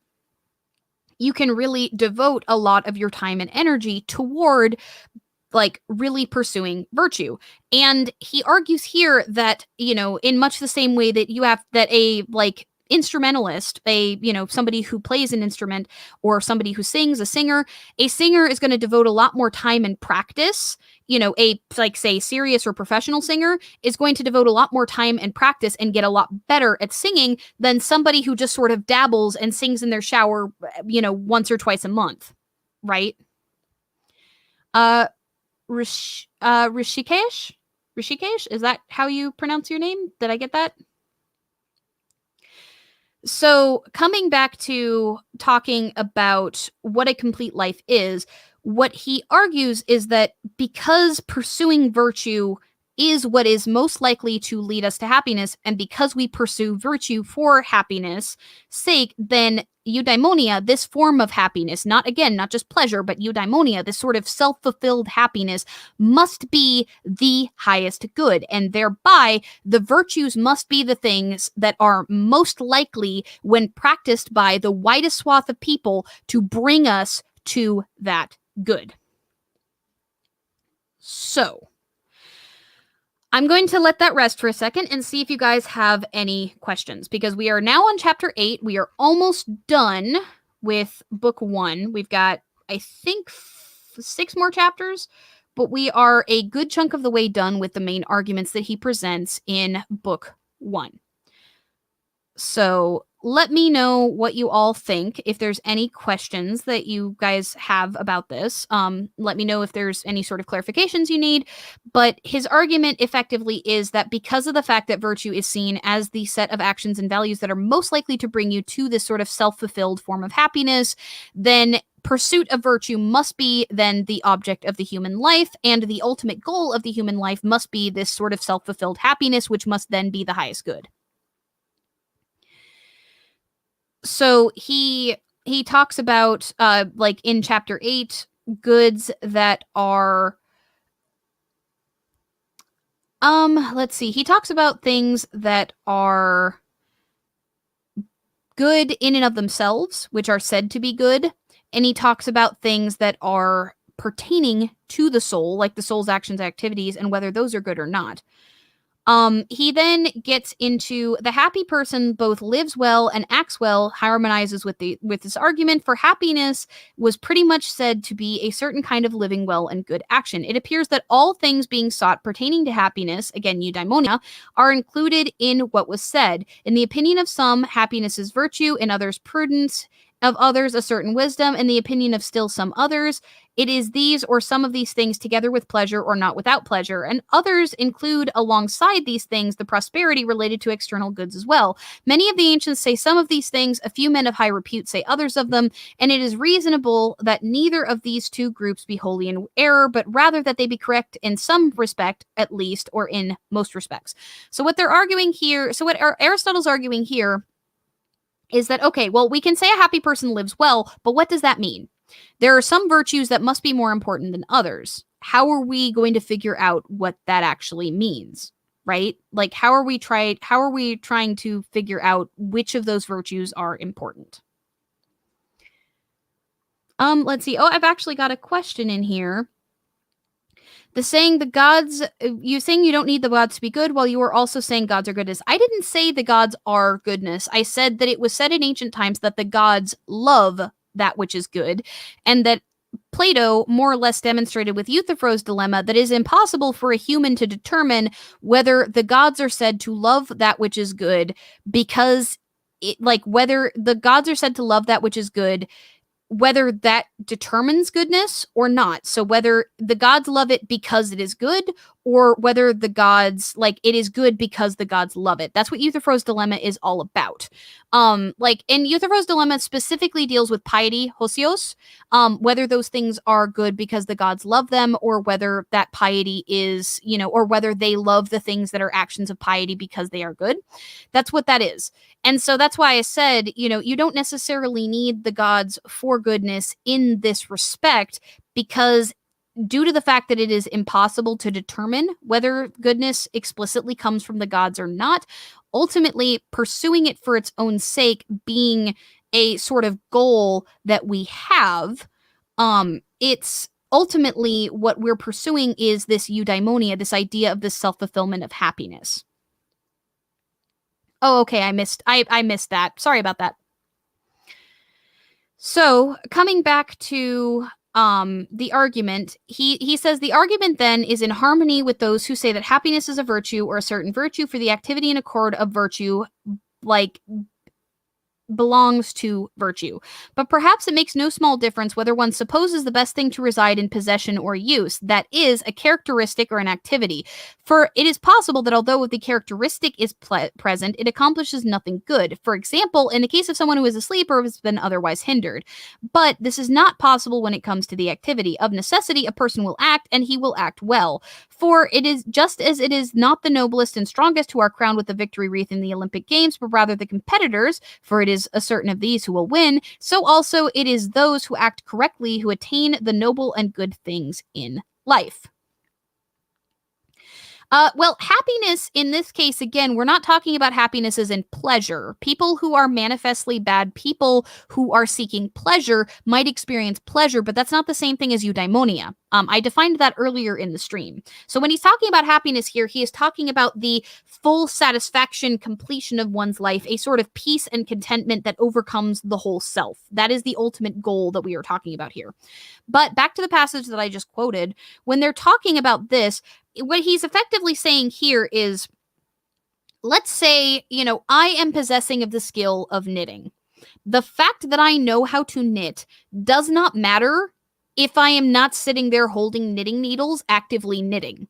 you can really devote a lot of your time and energy toward like really pursuing virtue. And he argues here that, in much the same way that you have that a like instrumentalist, somebody who plays an instrument, or somebody who sings, a singer is going to devote a lot more time and practice. A like say serious or professional singer is going to devote a lot more time and practice and get a lot better at singing than somebody who just sort of dabbles and sings in their shower, once or twice a month, right? Rishikesh? Rishikesh? Is that how you pronounce your name? Did I get that? So coming back to talking about what a complete life is, what he argues is that because pursuing virtue is what is most likely to lead us to happiness, and because we pursue virtue for happiness' sake, then eudaimonia, this form of happiness, not just pleasure, but eudaimonia, this sort of self-fulfilled happiness, must be the highest good. And thereby, the virtues must be the things that are most likely, when practiced by the widest swath of people, to bring us to that good. So I'm going to let that rest for a second and see if you guys have any questions, because we are now on chapter 8. We are almost done with book 1. We've got, I think, 6 more chapters, but we are a good chunk of the way done with the main arguments that he presents in book 1. So let me know what you all think. If there's any questions that you guys have about this, let me know if there's any sort of clarifications you need. But his argument effectively is that because of the fact that virtue is seen as the set of actions and values that are most likely to bring you to this sort of self-fulfilled form of happiness, then pursuit of virtue must be then the object of the human life, and the ultimate goal of the human life must be this sort of self-fulfilled happiness, which must then be the highest good. So he talks about, like in chapter 8, goods that are, let's see. He talks about things that are good in and of themselves, which are said to be good. And he talks about things that are pertaining to the soul, like the soul's actions, activities, and whether those are good or not. He then gets into the happy person both lives well and acts well, harmonizes with this argument for happiness was pretty much said to be a certain kind of living well and good action. It appears that all things being sought pertaining to happiness, again, eudaimonia, are included in what was said. In the opinion of some, happiness is virtue, in others prudence, of others a certain wisdom, in the opinion of still some others, it is these or some of these things together with pleasure or not without pleasure, and others include alongside these things the prosperity related to external goods as well. Many of the ancients say some of these things, a few men of high repute say others of them, and it is reasonable that neither of these two groups be wholly in error, but rather that they be correct in some respect at least, or in most respects. So what they're arguing here, what Aristotle's arguing here is that, okay, well, we can say a happy person lives well, but what does that mean? There are some virtues that must be more important than others. How are we going to figure out what that actually means, right? Like, how are we trying to figure out which of those virtues are important? Let's see. Oh, I've actually got a question in here. The saying the gods, you saying you don't need the gods to be good, while you were also saying gods are goodness. I didn't say the gods are goodness. I said that it was said in ancient times that the gods love that which is good, and that Plato more or less demonstrated with Euthyphro's dilemma that it is impossible for a human to determine whether the gods are said to love that which is good, because whether the gods are said to love that which is good whether that determines goodness or not. So whether the gods love it because it is good, or whether the gods, like, it is good because the gods love it. That's what Euthyphro's dilemma is all about. Like, and Euthyphro's dilemma specifically deals with piety, hosios, whether those things are good because the gods love them, or whether that piety is, or whether they love the things that are actions of piety because they are good. That's what that is. And so that's why I said, you don't necessarily need the gods for goodness in this respect, because due to the fact that it is impossible to determine whether goodness explicitly comes from the gods or not, ultimately pursuing it for its own sake being a sort of goal that we have, it's ultimately what we're pursuing is this eudaimonia, this idea of the self-fulfillment of happiness. Oh, okay, I missed that. Sorry about that. So, coming back to the argument, he says the argument then is in harmony with those who say that happiness is a virtue or a certain virtue, for the activity and accord of virtue, like, belongs to virtue. But perhaps it makes no small difference whether one supposes the best thing to reside in possession or use, that is, a characteristic or an activity. For it is possible that although the characteristic is present, it accomplishes nothing good. For example, in the case of someone who is asleep or has been otherwise hindered. But this is not possible when it comes to the activity. Of necessity, a person will act, and he will act well. For it is just as it is not the noblest and strongest who are crowned with the victory wreath in the Olympic Games, but rather the competitors, for it is a certain of these who will win, so also it is those who act correctly who attain the noble and good things in life. Well, happiness in this case, again, we're not talking about happiness as in pleasure. People who are manifestly bad people who are seeking pleasure might experience pleasure, but that's not the same thing as eudaimonia. I defined that earlier in the stream. So when he's talking about happiness here, he is talking about the full satisfaction, completion of one's life, a sort of peace and contentment that overcomes the whole self. That is the ultimate goal that we are talking about here. But back to the passage that I just quoted, when they're talking about this, what he's effectively saying here is, let's say, I am possessing of the skill of knitting. The fact that I know how to knit does not matter if I am not sitting there holding knitting needles, actively knitting.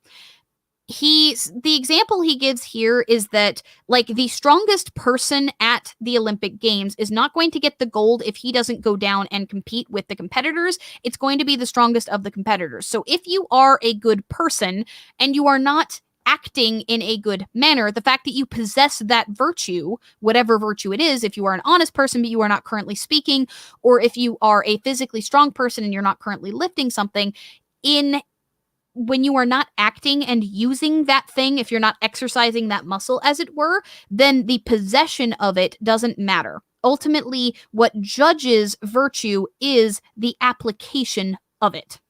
The example he gives here is that, like, the strongest person at the Olympic Games is not going to get the gold if he doesn't go down and compete with the competitors. It's going to be the strongest of the competitors. So if you are a good person and you are not acting in a good manner, the fact that you possess that virtue, whatever virtue it is, if you are an honest person but you are not currently speaking, or if you are a physically strong person and you're not currently lifting something, when you are not acting and using that thing, if you're not exercising that muscle, as it were, then the possession of it doesn't matter. Ultimately, what judges virtue is the application of it.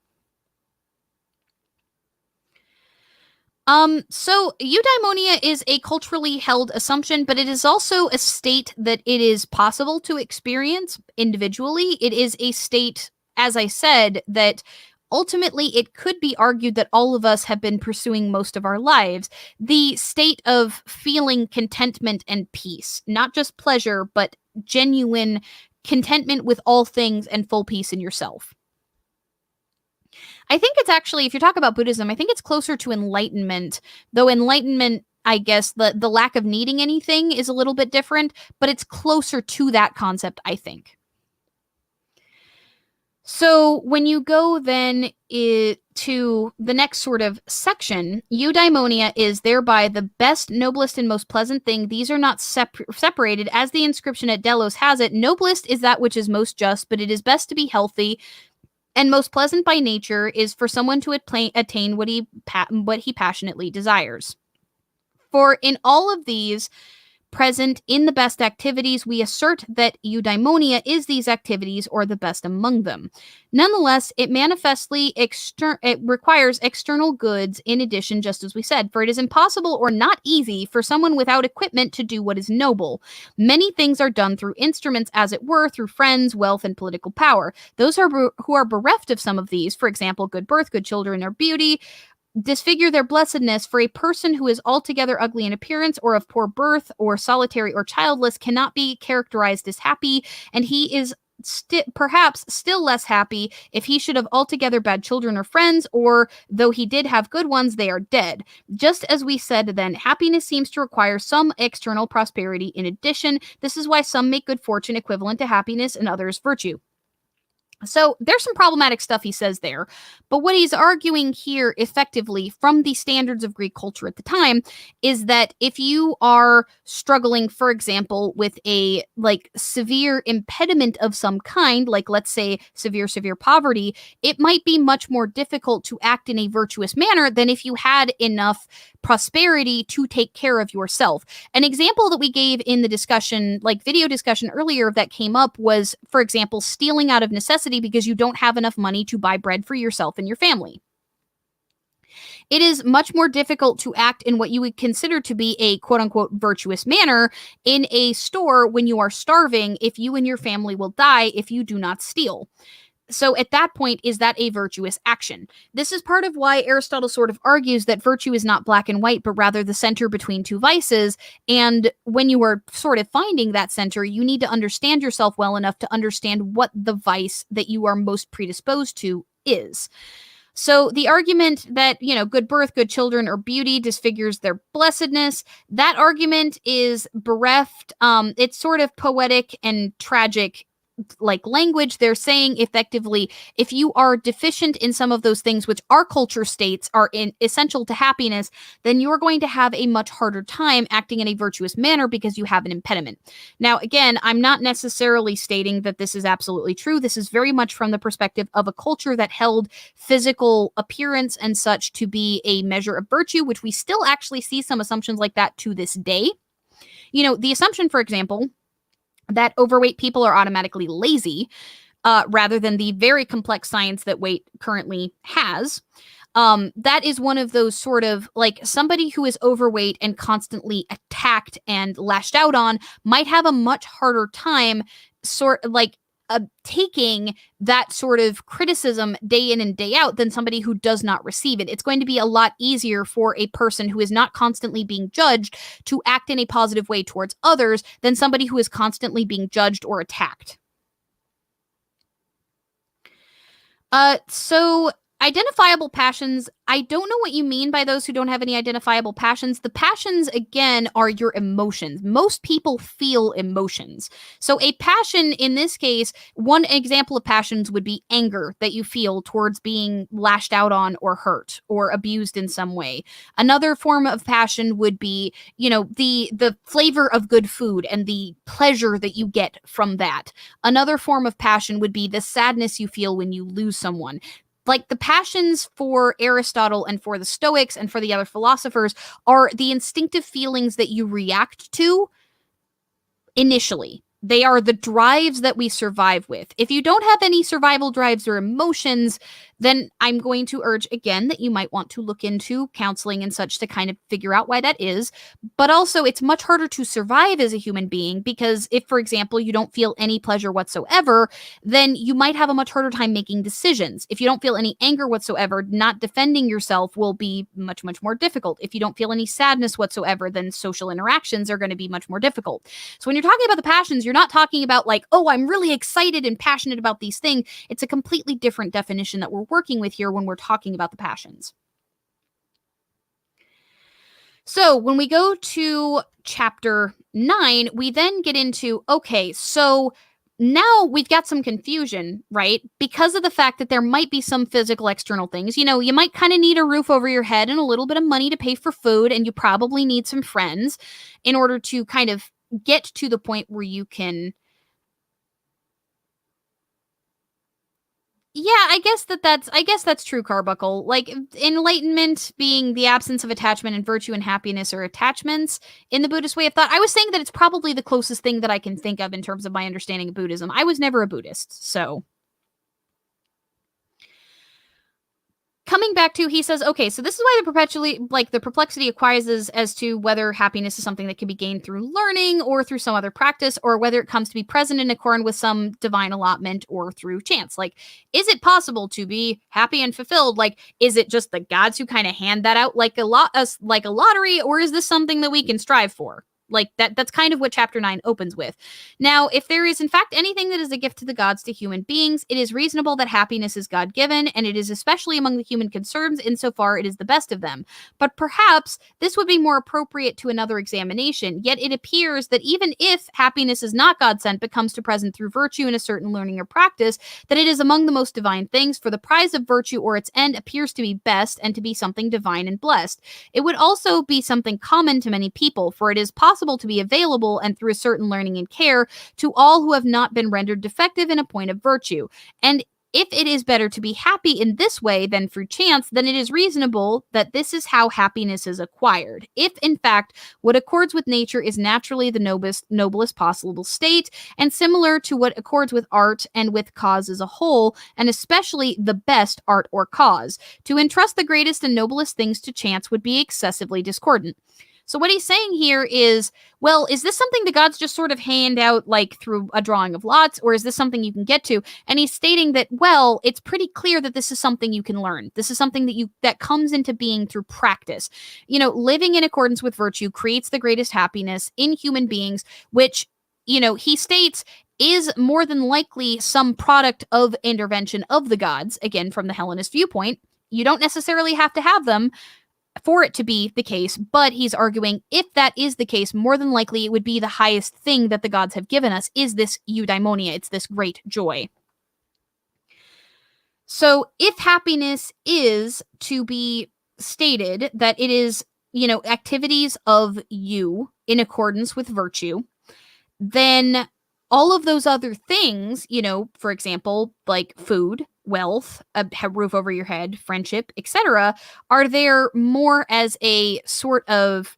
So eudaimonia is a culturally held assumption, but it is also a state that it is possible to experience individually. It is a state, as I said, that ultimately, it could be argued that all of us have been pursuing most of our lives. The state of feeling contentment and peace, not just pleasure, but genuine contentment with all things and full peace in yourself. I think it's actually, if you're talking about Buddhism, I think it's closer to enlightenment, though enlightenment, I guess, the lack of needing anything is a little bit different, but it's closer to that concept, I think. So when you go then to the next sort of section, eudaimonia is thereby the best, noblest, and most pleasant thing. These are not separated. As the inscription at Delos has it, noblest is that which is most just, but it is best to be healthy, and most pleasant by nature is for someone to attain what he passionately desires. For in all of these, present in the best activities, we assert that eudaimonia is these activities or the best among them. Nonetheless, it manifestly it requires external goods in addition, just as we said, for it is impossible or not easy for someone without equipment to do what is noble. Many things are done through instruments, as it were, through friends, wealth, and political power. Those who are bereft of some of these, for example, good birth, good children, or beauty, disfigure their blessedness. For a person who is altogether ugly in appearance, or of poor birth, or solitary or childless, cannot be characterized as happy, and he is perhaps still less happy if he should have altogether bad children or friends, or though he did have good ones, they are dead. Just as we said then, happiness seems to require some external prosperity in addition. This is why some make good fortune equivalent to happiness and others virtue. So there's some problematic stuff he says there, but what he's arguing here effectively from the standards of Greek culture at the time is that if you are struggling, for example, with a severe impediment of some kind, like let's say severe poverty, it might be much more difficult to act in a virtuous manner than if you had enough prosperity to take care of yourself. An example that we gave in the discussion, video discussion earlier, that came up was, for example, stealing out of necessity because you don't have enough money to buy bread for yourself and your family. It is much more difficult to act in what you would consider to be a quote-unquote virtuous manner in a store when you are starving if you and your family will die if you do not steal. So at that point, is that a virtuous action? This is part of why Aristotle sort of argues that virtue is not black and white, but rather the center between two vices. And when you are sort of finding that center, you need to understand yourself well enough to understand what the vice that you are most predisposed to is. So the argument that, good birth, good children, or beauty disfigures their blessedness, that argument is bereft. It's sort of poetic and tragic language. They're saying effectively, if you are deficient in some of those things which our culture states are essential to happiness, then you're going to have a much harder time acting in a virtuous manner because you have an impediment. Now, again, I'm not necessarily stating that this is absolutely true. This is very much from the perspective of a culture that held physical appearance and such to be a measure of virtue, which we still actually see some assumptions like that to this day. The assumption, for example, that overweight people are automatically lazy, rather than the very complex science that weight currently has. That is one of those sort of somebody who is overweight and constantly attacked and lashed out on might have a much harder time taking that sort of criticism day in and day out than somebody who does not receive it. It's going to be a lot easier for a person who is not constantly being judged to act in a positive way towards others than somebody who is constantly being judged or attacked. So identifiable passions, I don't know what you mean by those who don't have any identifiable passions. The passions, again, are your emotions. Most people feel emotions. So a passion, in this case, one example of passions would be anger that you feel towards being lashed out on or hurt or abused in some way. Another form of passion would be, the flavor of good food and the pleasure that you get from that. Another form of passion would be the sadness you feel when you lose someone. The passions for Aristotle and for the Stoics and for the other philosophers are the instinctive feelings that you react to initially. They are the drives that we survive with. If you don't have any survival drives or emotions, then I'm going to urge again that you might want to look into counseling and such to kind of figure out why that is. But also, it's much harder to survive as a human being because if, for example, you don't feel any pleasure whatsoever, then you might have a much harder time making decisions. If you don't feel any anger whatsoever, not defending yourself will be much, much more difficult. If you don't feel any sadness whatsoever, then social interactions are going to be much more difficult. So when you're talking about the passions, you're not talking about I'm really excited and passionate about these things. It's a completely different definition that we're working with here when we're talking about the passions. So when we go to chapter 9, we then get into, okay, so now we've got some confusion, right? Because of the fact that there might be some physical external things. You might kind of need a roof over your head and a little bit of money to pay for food, and you probably need some friends in order to kind of get to the point where you can. Yeah, I guess that's true, Carbuncle. Enlightenment being the absence of attachment, and virtue and happiness are attachments in the Buddhist way of thought. I was saying that it's probably the closest thing that I can think of in terms of my understanding of Buddhism. I was never a Buddhist, so. Coming back to, he says, okay, so this is why the perplexity acquires as to whether happiness is something that can be gained through learning or through some other practice, or whether it comes to be present in accordance with some divine allotment or through chance. Is it possible to be happy and fulfilled? Is it just the gods who kind of hand that out like a lottery, or is this something that we can strive for? Like that's kind of what chapter 9 opens with. Now, if there is in fact anything that is a gift to the gods to human beings, it is reasonable that happiness is God-given, and it is especially among the human concerns insofar it is the best of them. But perhaps this would be more appropriate to another examination, yet it appears that even if happiness is not God-sent but comes to present through virtue in a certain learning or practice, that it is among the most divine things, for the prize of virtue or its end appears to be best and to be something divine and blessed. It would also be something common to many people, for it is possible to be available and through a certain learning and care to all who have not been rendered defective in a point of virtue. And if it is better to be happy in this way than through chance, then it is reasonable that this is how happiness is acquired. If, in fact, what accords with nature is naturally the noblest possible state, and similar to what accords with art and with cause as a whole, and especially the best art or cause, to entrust the greatest and noblest things to chance would be excessively discordant. So what he's saying here is, well, is this something the gods just sort of hand out like through a drawing of lots, or is this something you can get to? And he's stating that, well, it's pretty clear that this is something you can learn. This is something that comes into being through practice. Living in accordance with virtue creates the greatest happiness in human beings, which, he states is more than likely some product of intervention of the gods, again, from the Hellenist viewpoint. You don't necessarily have to have them for it to be the case, but he's arguing if that is the case, more than likely it would be the highest thing that the gods have given us is this eudaimonia. It's this great joy. So if happiness is to be stated that it is, activities of you in accordance with virtue, then all of those other things, for example, like food, wealth, a roof over your head, friendship, etc., are there more as a sort of,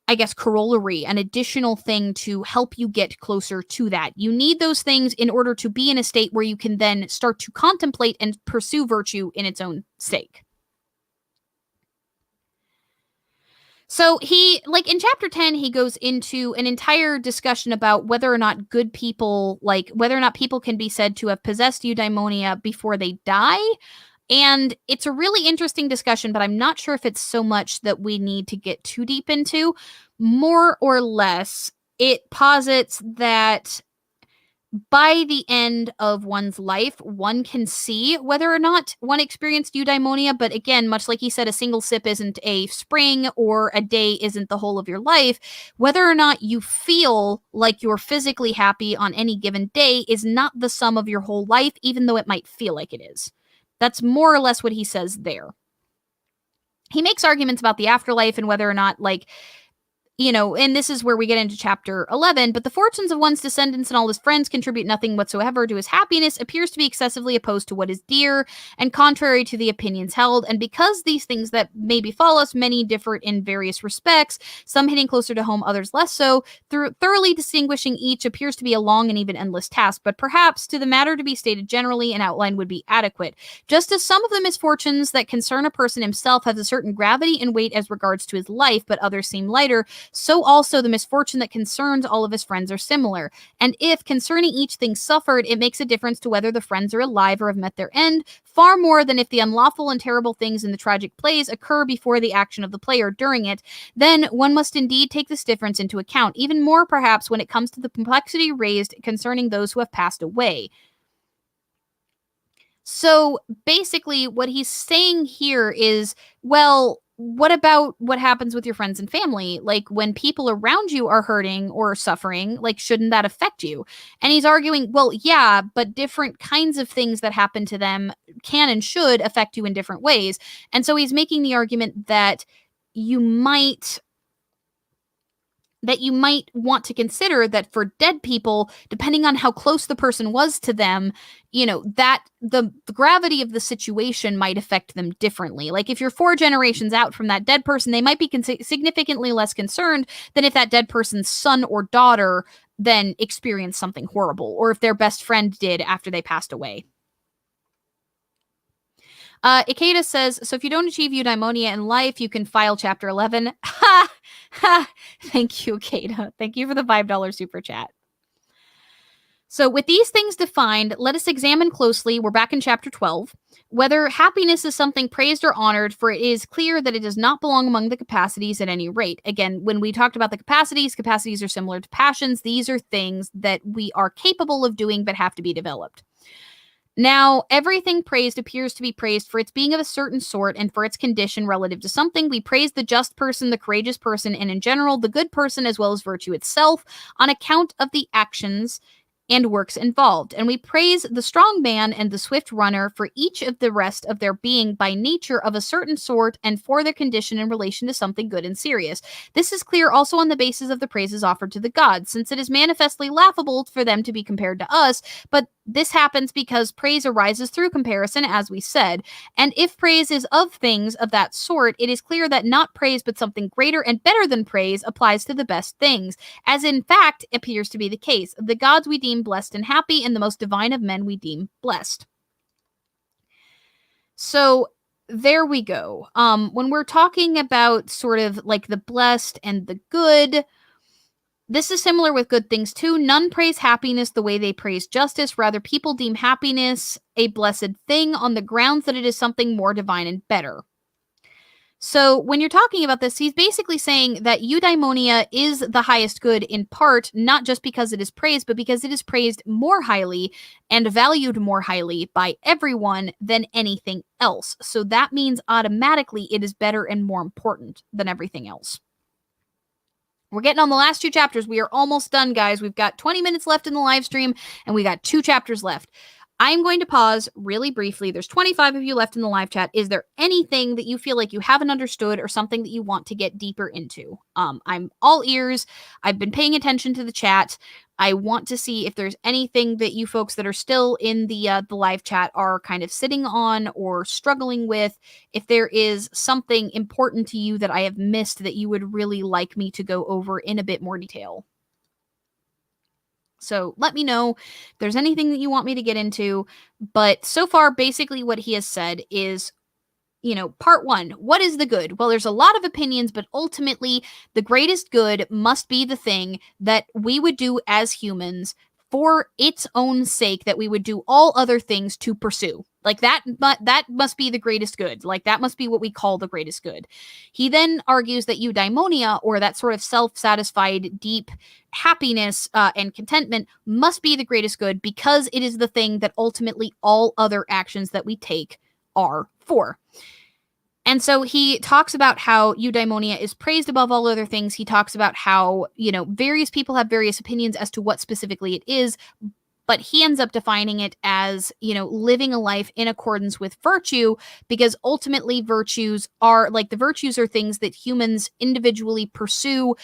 I guess, corollary, an additional thing to help you get closer to that. You need those things in order to be in a state where you can then start to contemplate and pursue virtue in its own sake. So in chapter 10, he goes into an entire discussion about whether or not good people, whether or not people can be said to have possessed eudaimonia before they die. And it's a really interesting discussion, but I'm not sure if it's so much that we need to get too deep into. More or less, it posits that by the end of one's life, one can see whether or not one experienced eudaimonia. But again, much like he said, a single sip isn't a spring or a day isn't the whole of your life. Whether or not you feel like you're physically happy on any given day is not the sum of your whole life, even though it might feel like it is. That's more or less what he says there. He makes arguments about the afterlife and whether or not, and this is where we get into chapter 11, but the fortunes of one's descendants and all his friends contribute nothing whatsoever to his happiness, appears to be excessively opposed to what is dear and contrary to the opinions held. And because these things that may befall us, many differ in various respects, some hitting closer to home, others less so, thoroughly distinguishing each appears to be a long and even endless task. But perhaps to the matter to be stated generally, an outline would be adequate. Just as some of the misfortunes that concern a person himself have a certain gravity and weight as regards to his life, but others seem lighter, so also the misfortune that concerns all of his friends are similar. And if concerning each thing suffered, it makes a difference to whether the friends are alive or have met their end, far more than if the unlawful and terrible things in the tragic plays occur before the action of the play or during it, then one must indeed take this difference into account, even more perhaps when it comes to the complexity raised concerning those who have passed away. So basically what he's saying here is, well, what about what happens with your friends and family? Like when people around you are hurting or suffering, shouldn't that affect you? And he's arguing, well, yeah, but different kinds of things that happen to them can and should affect you in different ways. And so he's making the argument that you might want to consider that for dead people, depending on how close the person was to them, that the gravity of the situation might affect them differently. Like if you're 4 generations out from that dead person, they might be significantly less concerned than if that dead person's son or daughter then experienced something horrible, or if their best friend did after they passed away. Ikeda says, so if you don't achieve eudaimonia in life, you can file chapter 11. Ha! Ha! Thank you, Ikeda. Thank you for the $5 super chat. So, with these things defined, let us examine closely, we're back in chapter 12, whether happiness is something praised or honored, for it is clear that it does not belong among the capacities at any rate. Again, when we talked about the capacities are similar to passions. These are things that we are capable of doing but have to be developed. Now, everything praised appears to be praised for its being of a certain sort and for its condition relative to something. We praise the just person, the courageous person, and in general, the good person as well as virtue itself on account of the actions and works involved. And we praise the strong man and the swift runner for each of the rest of their being by nature of a certain sort and for their condition in relation to something good and serious. This is clear also on the basis of the praises offered to the gods, since it is manifestly laughable for them to be compared to us, but this happens because praise arises through comparison, as we said. And if praise is of things of that sort, it is clear that not praise but something greater and better than praise applies to the best things, as in fact appears to be the case. The gods we deem blessed and happy, and the most divine of men we deem blessed. So there we go. When we're talking about sort of like the blessed and the good, this is similar with good things too. None praise happiness the way they praise justice. Rather, people deem happiness a blessed thing on the grounds that it is something more divine and better. So when you're talking about this, he's basically saying that eudaimonia is the highest good in part, not just because it is praised, but because it is praised more highly and valued more highly by everyone than anything else. So that means automatically it is better and more important than everything else. We're getting on the last 2 chapters. We are almost done, guys. We've got 20 minutes left in the live stream, and we got 2 chapters left. I'm going to pause really briefly. There's 25 of you left in the live chat. Is there anything that you feel like you haven't understood or something that you want to get deeper into? I'm all ears. I've been paying attention to the chat. I want to see if there's anything that you folks that are still in the live chat are kind of sitting on or struggling with. If there is something important to you that I have missed that you would really like me to go over in a bit more detail. So let me know if there's anything that you want me to get into. But so far, basically what he has said is, part 1, what is the good? Well, there's a lot of opinions, but ultimately the greatest good must be the thing that we would do as humans for its own sake, that we would do all other things to pursue. Like that must be the greatest good. Like that must be what we call the greatest good. He then argues that eudaimonia, or that sort of self-satisfied, deep happiness and contentment, must be the greatest good because it is the thing that ultimately all other actions that we take are for. And so he talks about how eudaimonia is praised above all other things. He talks about how, various people have various opinions as to what specifically it is, but he ends up defining it as, living a life in accordance with virtue, because ultimately virtues are things that humans individually pursue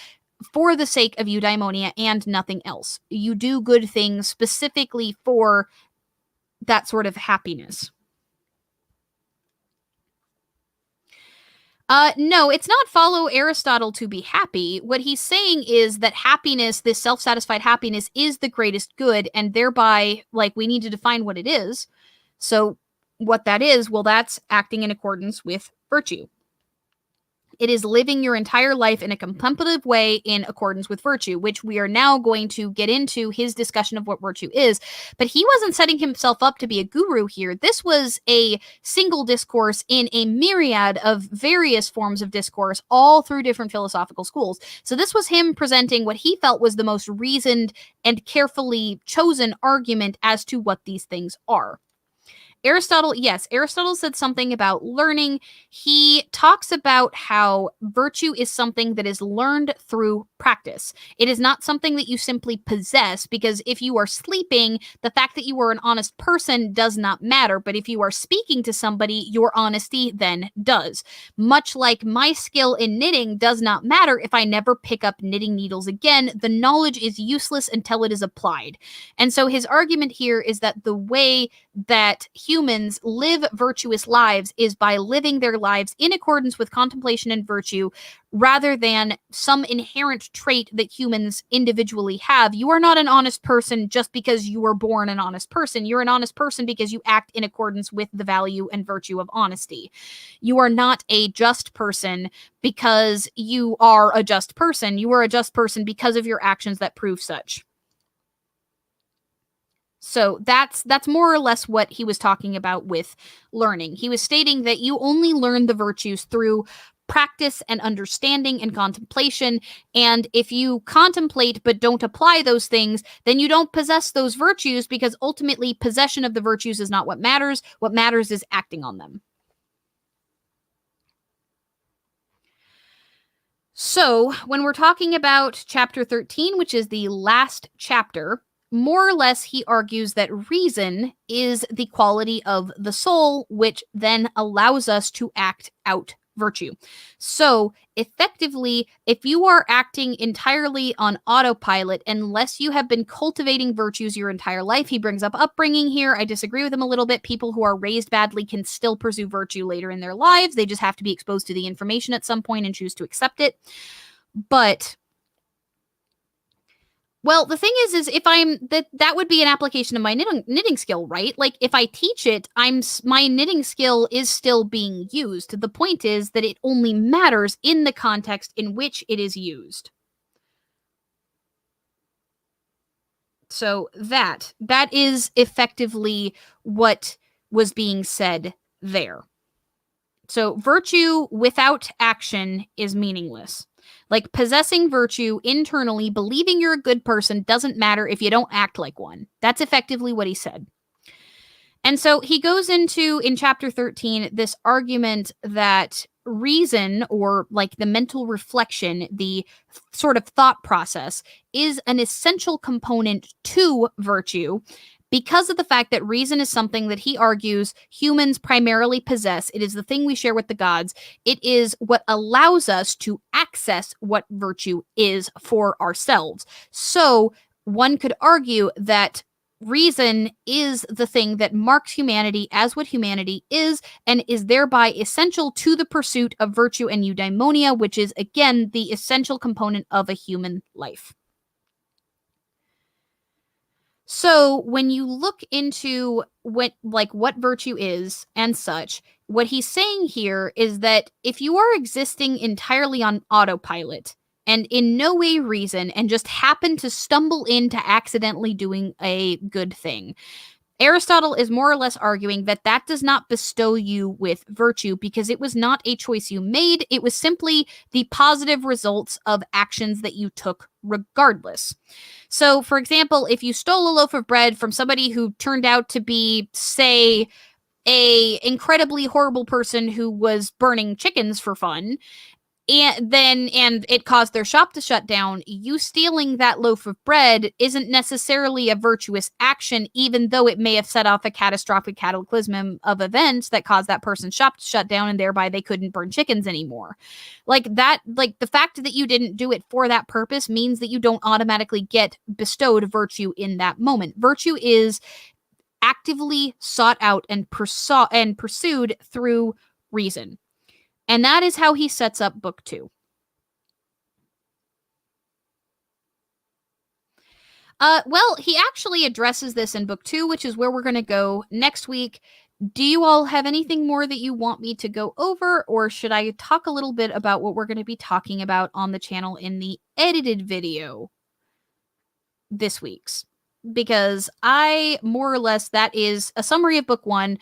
for the sake of eudaimonia and nothing else. You do good things specifically for that sort of happiness. No, it's not follow Aristotle to be happy. What he's saying is that happiness, this self-satisfied happiness, is the greatest good, and thereby, we need to define what it is. So what that is, well, that's acting in accordance with virtue. It is living your entire life in a contemplative way in accordance with virtue, which we are now going to get into his discussion of what virtue is. But he wasn't setting himself up to be a guru here. This was a single discourse in a myriad of various forms of discourse, all through different philosophical schools. So this was him presenting what he felt was the most reasoned and carefully chosen argument as to what these things are. Aristotle said something about learning. He talks about how virtue is something that is learned through practice. It is not something that you simply possess, because if you are sleeping, the fact that you are an honest person does not matter. But if you are speaking to somebody, your honesty then does. Much like my skill in knitting does not matter if I never pick up knitting needles again. The knowledge is useless until it is applied. And so his argument here is that the way that humans live virtuous lives is by living their lives in accordance with contemplation and virtue, rather than some inherent trait that humans individually have. You are not an honest person just because you were born an honest person. You're an honest person because you act in accordance with the value and virtue of honesty. You are not a just person because you are a just person. You are a just person because of your actions that prove such. So that's more or less what he was talking about with learning. He was stating that you only learn the virtues through practice and understanding and contemplation. And if you contemplate but don't apply those things, then you don't possess those virtues, because ultimately possession of the virtues is not what matters. What matters is acting on them. So when we're talking about chapter 13, which is the last chapter, more or less he argues that reason is the quality of the soul, which then allows us to act out virtue. So effectively, if you are acting entirely on autopilot, unless you have been cultivating virtues your entire life — he brings up upbringing here. I disagree with him a little bit. People who are raised badly can still pursue virtue later in their lives. They just have to be exposed to the information at some point and choose to accept it. But well, the thing is if I'm that would be an application of my knitting skill, right? Like if I teach it, my knitting skill is still being used. The point is that it only matters in the context in which it is used. So that is effectively what was being said there. So virtue without action is meaningless. Like possessing virtue internally, believing you're a good person, doesn't matter if you don't act like one. That's effectively what he said. And so he goes into, in chapter 13, this argument that reason, or like the mental reflection, the sort of thought process, is an essential component to virtue, because of the fact that reason is something that he argues humans primarily possess. It is the thing we share with the gods. It is what allows us to access what virtue is for ourselves. So one could argue that reason is the thing that marks humanity as what humanity is, and is thereby essential to the pursuit of virtue and eudaimonia, which is, again, the essential component of a human life. So when you look into what virtue is and such, what he's saying here is that if you are existing entirely on autopilot and in no way reason, and just happen to stumble into accidentally doing a good thing, Aristotle is more or less arguing that that does not bestow you with virtue, because it was not a choice you made. It was simply the positive results of actions that you took regardless. So, for example, if you stole a loaf of bread from somebody who turned out to be, say, a incredibly horrible person who was burning chickens for fun, and it caused their shop to shut down, you stealing that loaf of bread isn't necessarily a virtuous action, even though it may have set off a catastrophic cataclysm of events that caused that person's shop to shut down, and thereby they couldn't burn chickens anymore. Like the fact that you didn't do it for that purpose means that you don't automatically get bestowed virtue in that moment. Virtue is actively sought out and pursued through reason. And that is how he sets up book 2. Well, he actually addresses this in book 2, which is where we're going to go next week. Do you all have anything more that you want me to go over, or should I talk a little bit about what we're going to be talking about on the channel in the edited video this week's? Because more or less, that is a summary of book 1.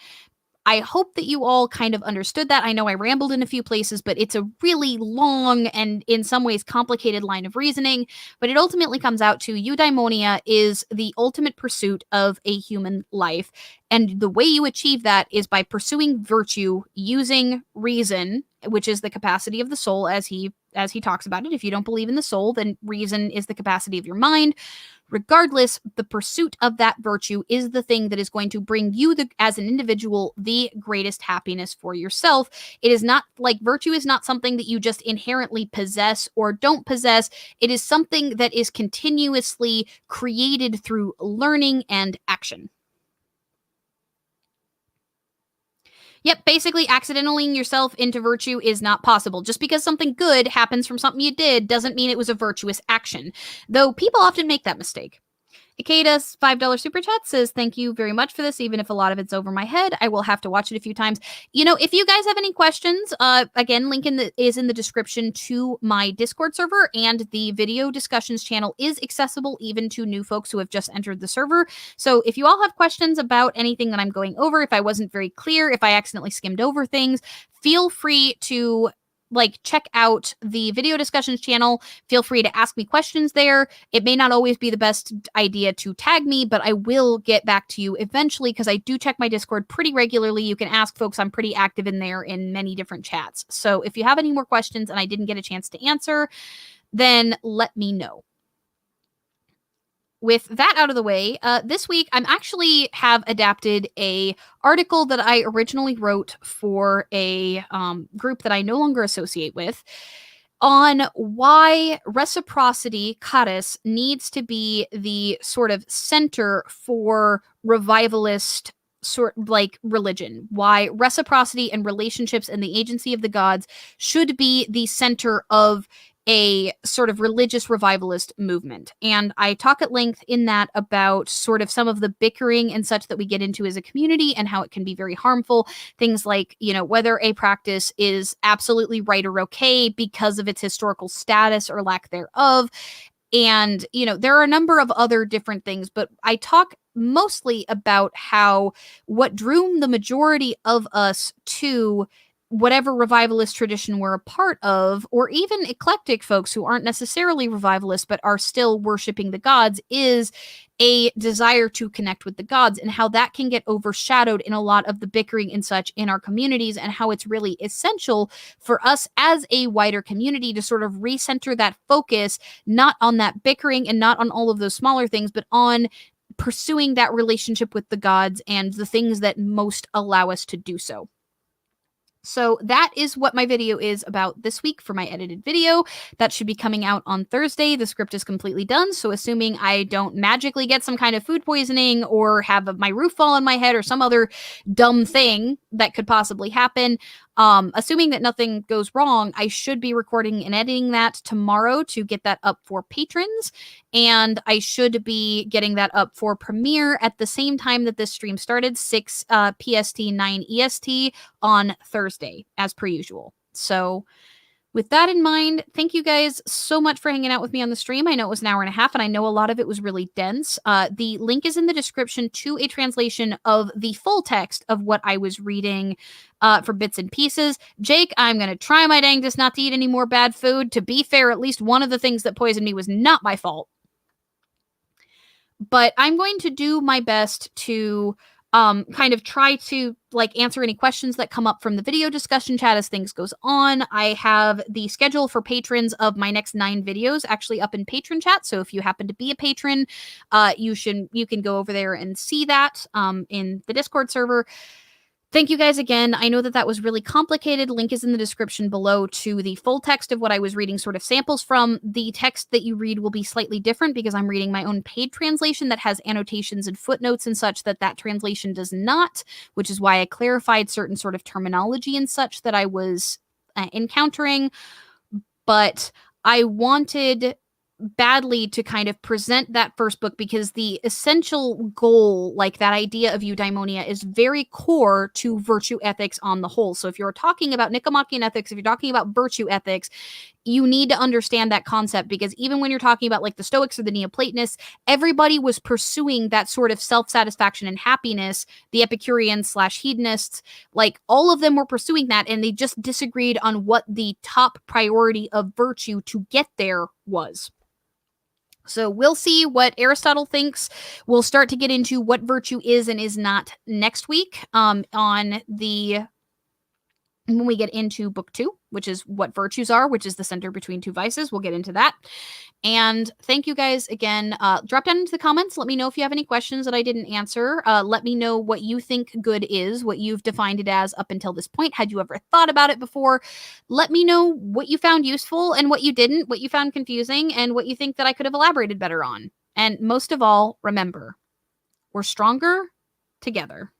I hope that you all kind of understood that. I know I rambled in a few places, but it's a really long and in some ways complicated line of reasoning. But it ultimately comes out to eudaimonia is the ultimate pursuit of a human life. And the way you achieve that is by pursuing virtue using reason, which is the capacity of the soul, as he talks about it. If you don't believe in the soul, then reason is the capacity of your mind. Regardless, the pursuit of that virtue is the thing that is going to bring you, as an individual, the greatest happiness for yourself. It is not like virtue is not something that you just inherently possess or don't possess. It is something that is continuously created through learning and action. Yep, basically accidentally yourself into virtue is not possible. Just because something good happens from something you did doesn't mean it was a virtuous action. Though people often make that mistake. Ikada's $5 super chat says, thank you very much for this. Even if a lot of it's over my head, I will have to watch it a few times. You know, if you guys have any questions, again, link is in the description to my Discord server, and the video discussions channel is accessible even to new folks who have just entered the server. So if you all have questions about anything that I'm going over, if I wasn't very clear, if I accidentally skimmed over things, feel free to check out the video discussions channel. Feel free to ask me questions there. It may not always be the best idea to tag me, but I will get back to you eventually because I do check my Discord pretty regularly. You can ask folks. I'm pretty active in there in many different chats. So if you have any more questions and I didn't get a chance to answer, then let me know. With that out of the way, this week I'm actually have adapted a article that I originally wrote for a group that I no longer associate with on why reciprocity, charis, needs to be the sort of center for revivalist religion. Why reciprocity and relationships and the agency of the gods should be the center of a sort of religious revivalist movement. And I talk at length in that about sort of some of the bickering and such that we get into as a community and how it can be very harmful. Things like, you know, whether a practice is absolutely right or okay because of its historical status or lack thereof. And, you know, there are a number of other different things, but I talk mostly about how what drew the majority of us to whatever revivalist tradition we're a part of, or even eclectic folks who aren't necessarily revivalists but are still worshiping the gods, is a desire to connect with the gods, and how that can get overshadowed in a lot of the bickering and such in our communities, and how it's really essential for us as a wider community to sort of recenter that focus, not on that bickering and not on all of those smaller things, but on pursuing that relationship with the gods and the things that most allow us to do so. So that is what my video is about this week for my edited video. That should be coming out on Thursday. The script is completely done, so assuming I don't magically get some kind of food poisoning or have my roof fall on my head or some other dumb thing that could possibly happen, assuming that nothing goes wrong, I should be recording and editing that tomorrow to get that up for patrons, and I should be getting that up for premiere at the same time that this stream started, 6 PST, 9 EST on Thursday, as per usual. So with that in mind, thank you guys so much for hanging out with me on the stream. I know it was an hour and a half, and I know a lot of it was really dense. The link is in the description to a translation of the full text of what I was reading for bits and pieces. Jake, I'm going to try my dangest not to eat any more bad food. To be fair, at least one of the things that poisoned me was not my fault. But I'm going to do my best to kind of try to answer any questions that come up from the video discussion chat as things goes on. I have the schedule for patrons of my next 9 videos actually up in patron chat. So if you happen to be a patron, you can go over there and see that in the Discord server. Thank you guys again. I know that was really complicated. Link is in the description below to the full text of what I was reading sort of samples from. The text that you read will be slightly different because I'm reading my own paid translation that has annotations and footnotes and such that translation does not, which is why I clarified certain sort of terminology and such that I was encountering. But I wanted badly to kind of present that first book because the essential goal, that idea of eudaimonia, is very core to virtue ethics on the whole. So if you're talking about Nicomachean ethics, if you're talking about virtue ethics, you need to understand that concept, because even when you're talking about the Stoics or the Neoplatonists, everybody was pursuing that sort of self-satisfaction and happiness. The Epicureans / hedonists, all of them were pursuing that, and they just disagreed on what the top priority of virtue to get there was. So we'll see what Aristotle thinks. We'll start to get into what virtue is and is not next week when we get into book 2, which is what virtues are, which is the center between two vices. We'll get into that. And thank you guys again. Drop down into the comments. Let me know if you have any questions that I didn't answer. Let me know what you think good is, what you've defined it as up until this point. Had you ever thought about it before? Let me know what you found useful and what you didn't, what you found confusing, and what you think that I could have elaborated better on. And most of all, remember, we're stronger together.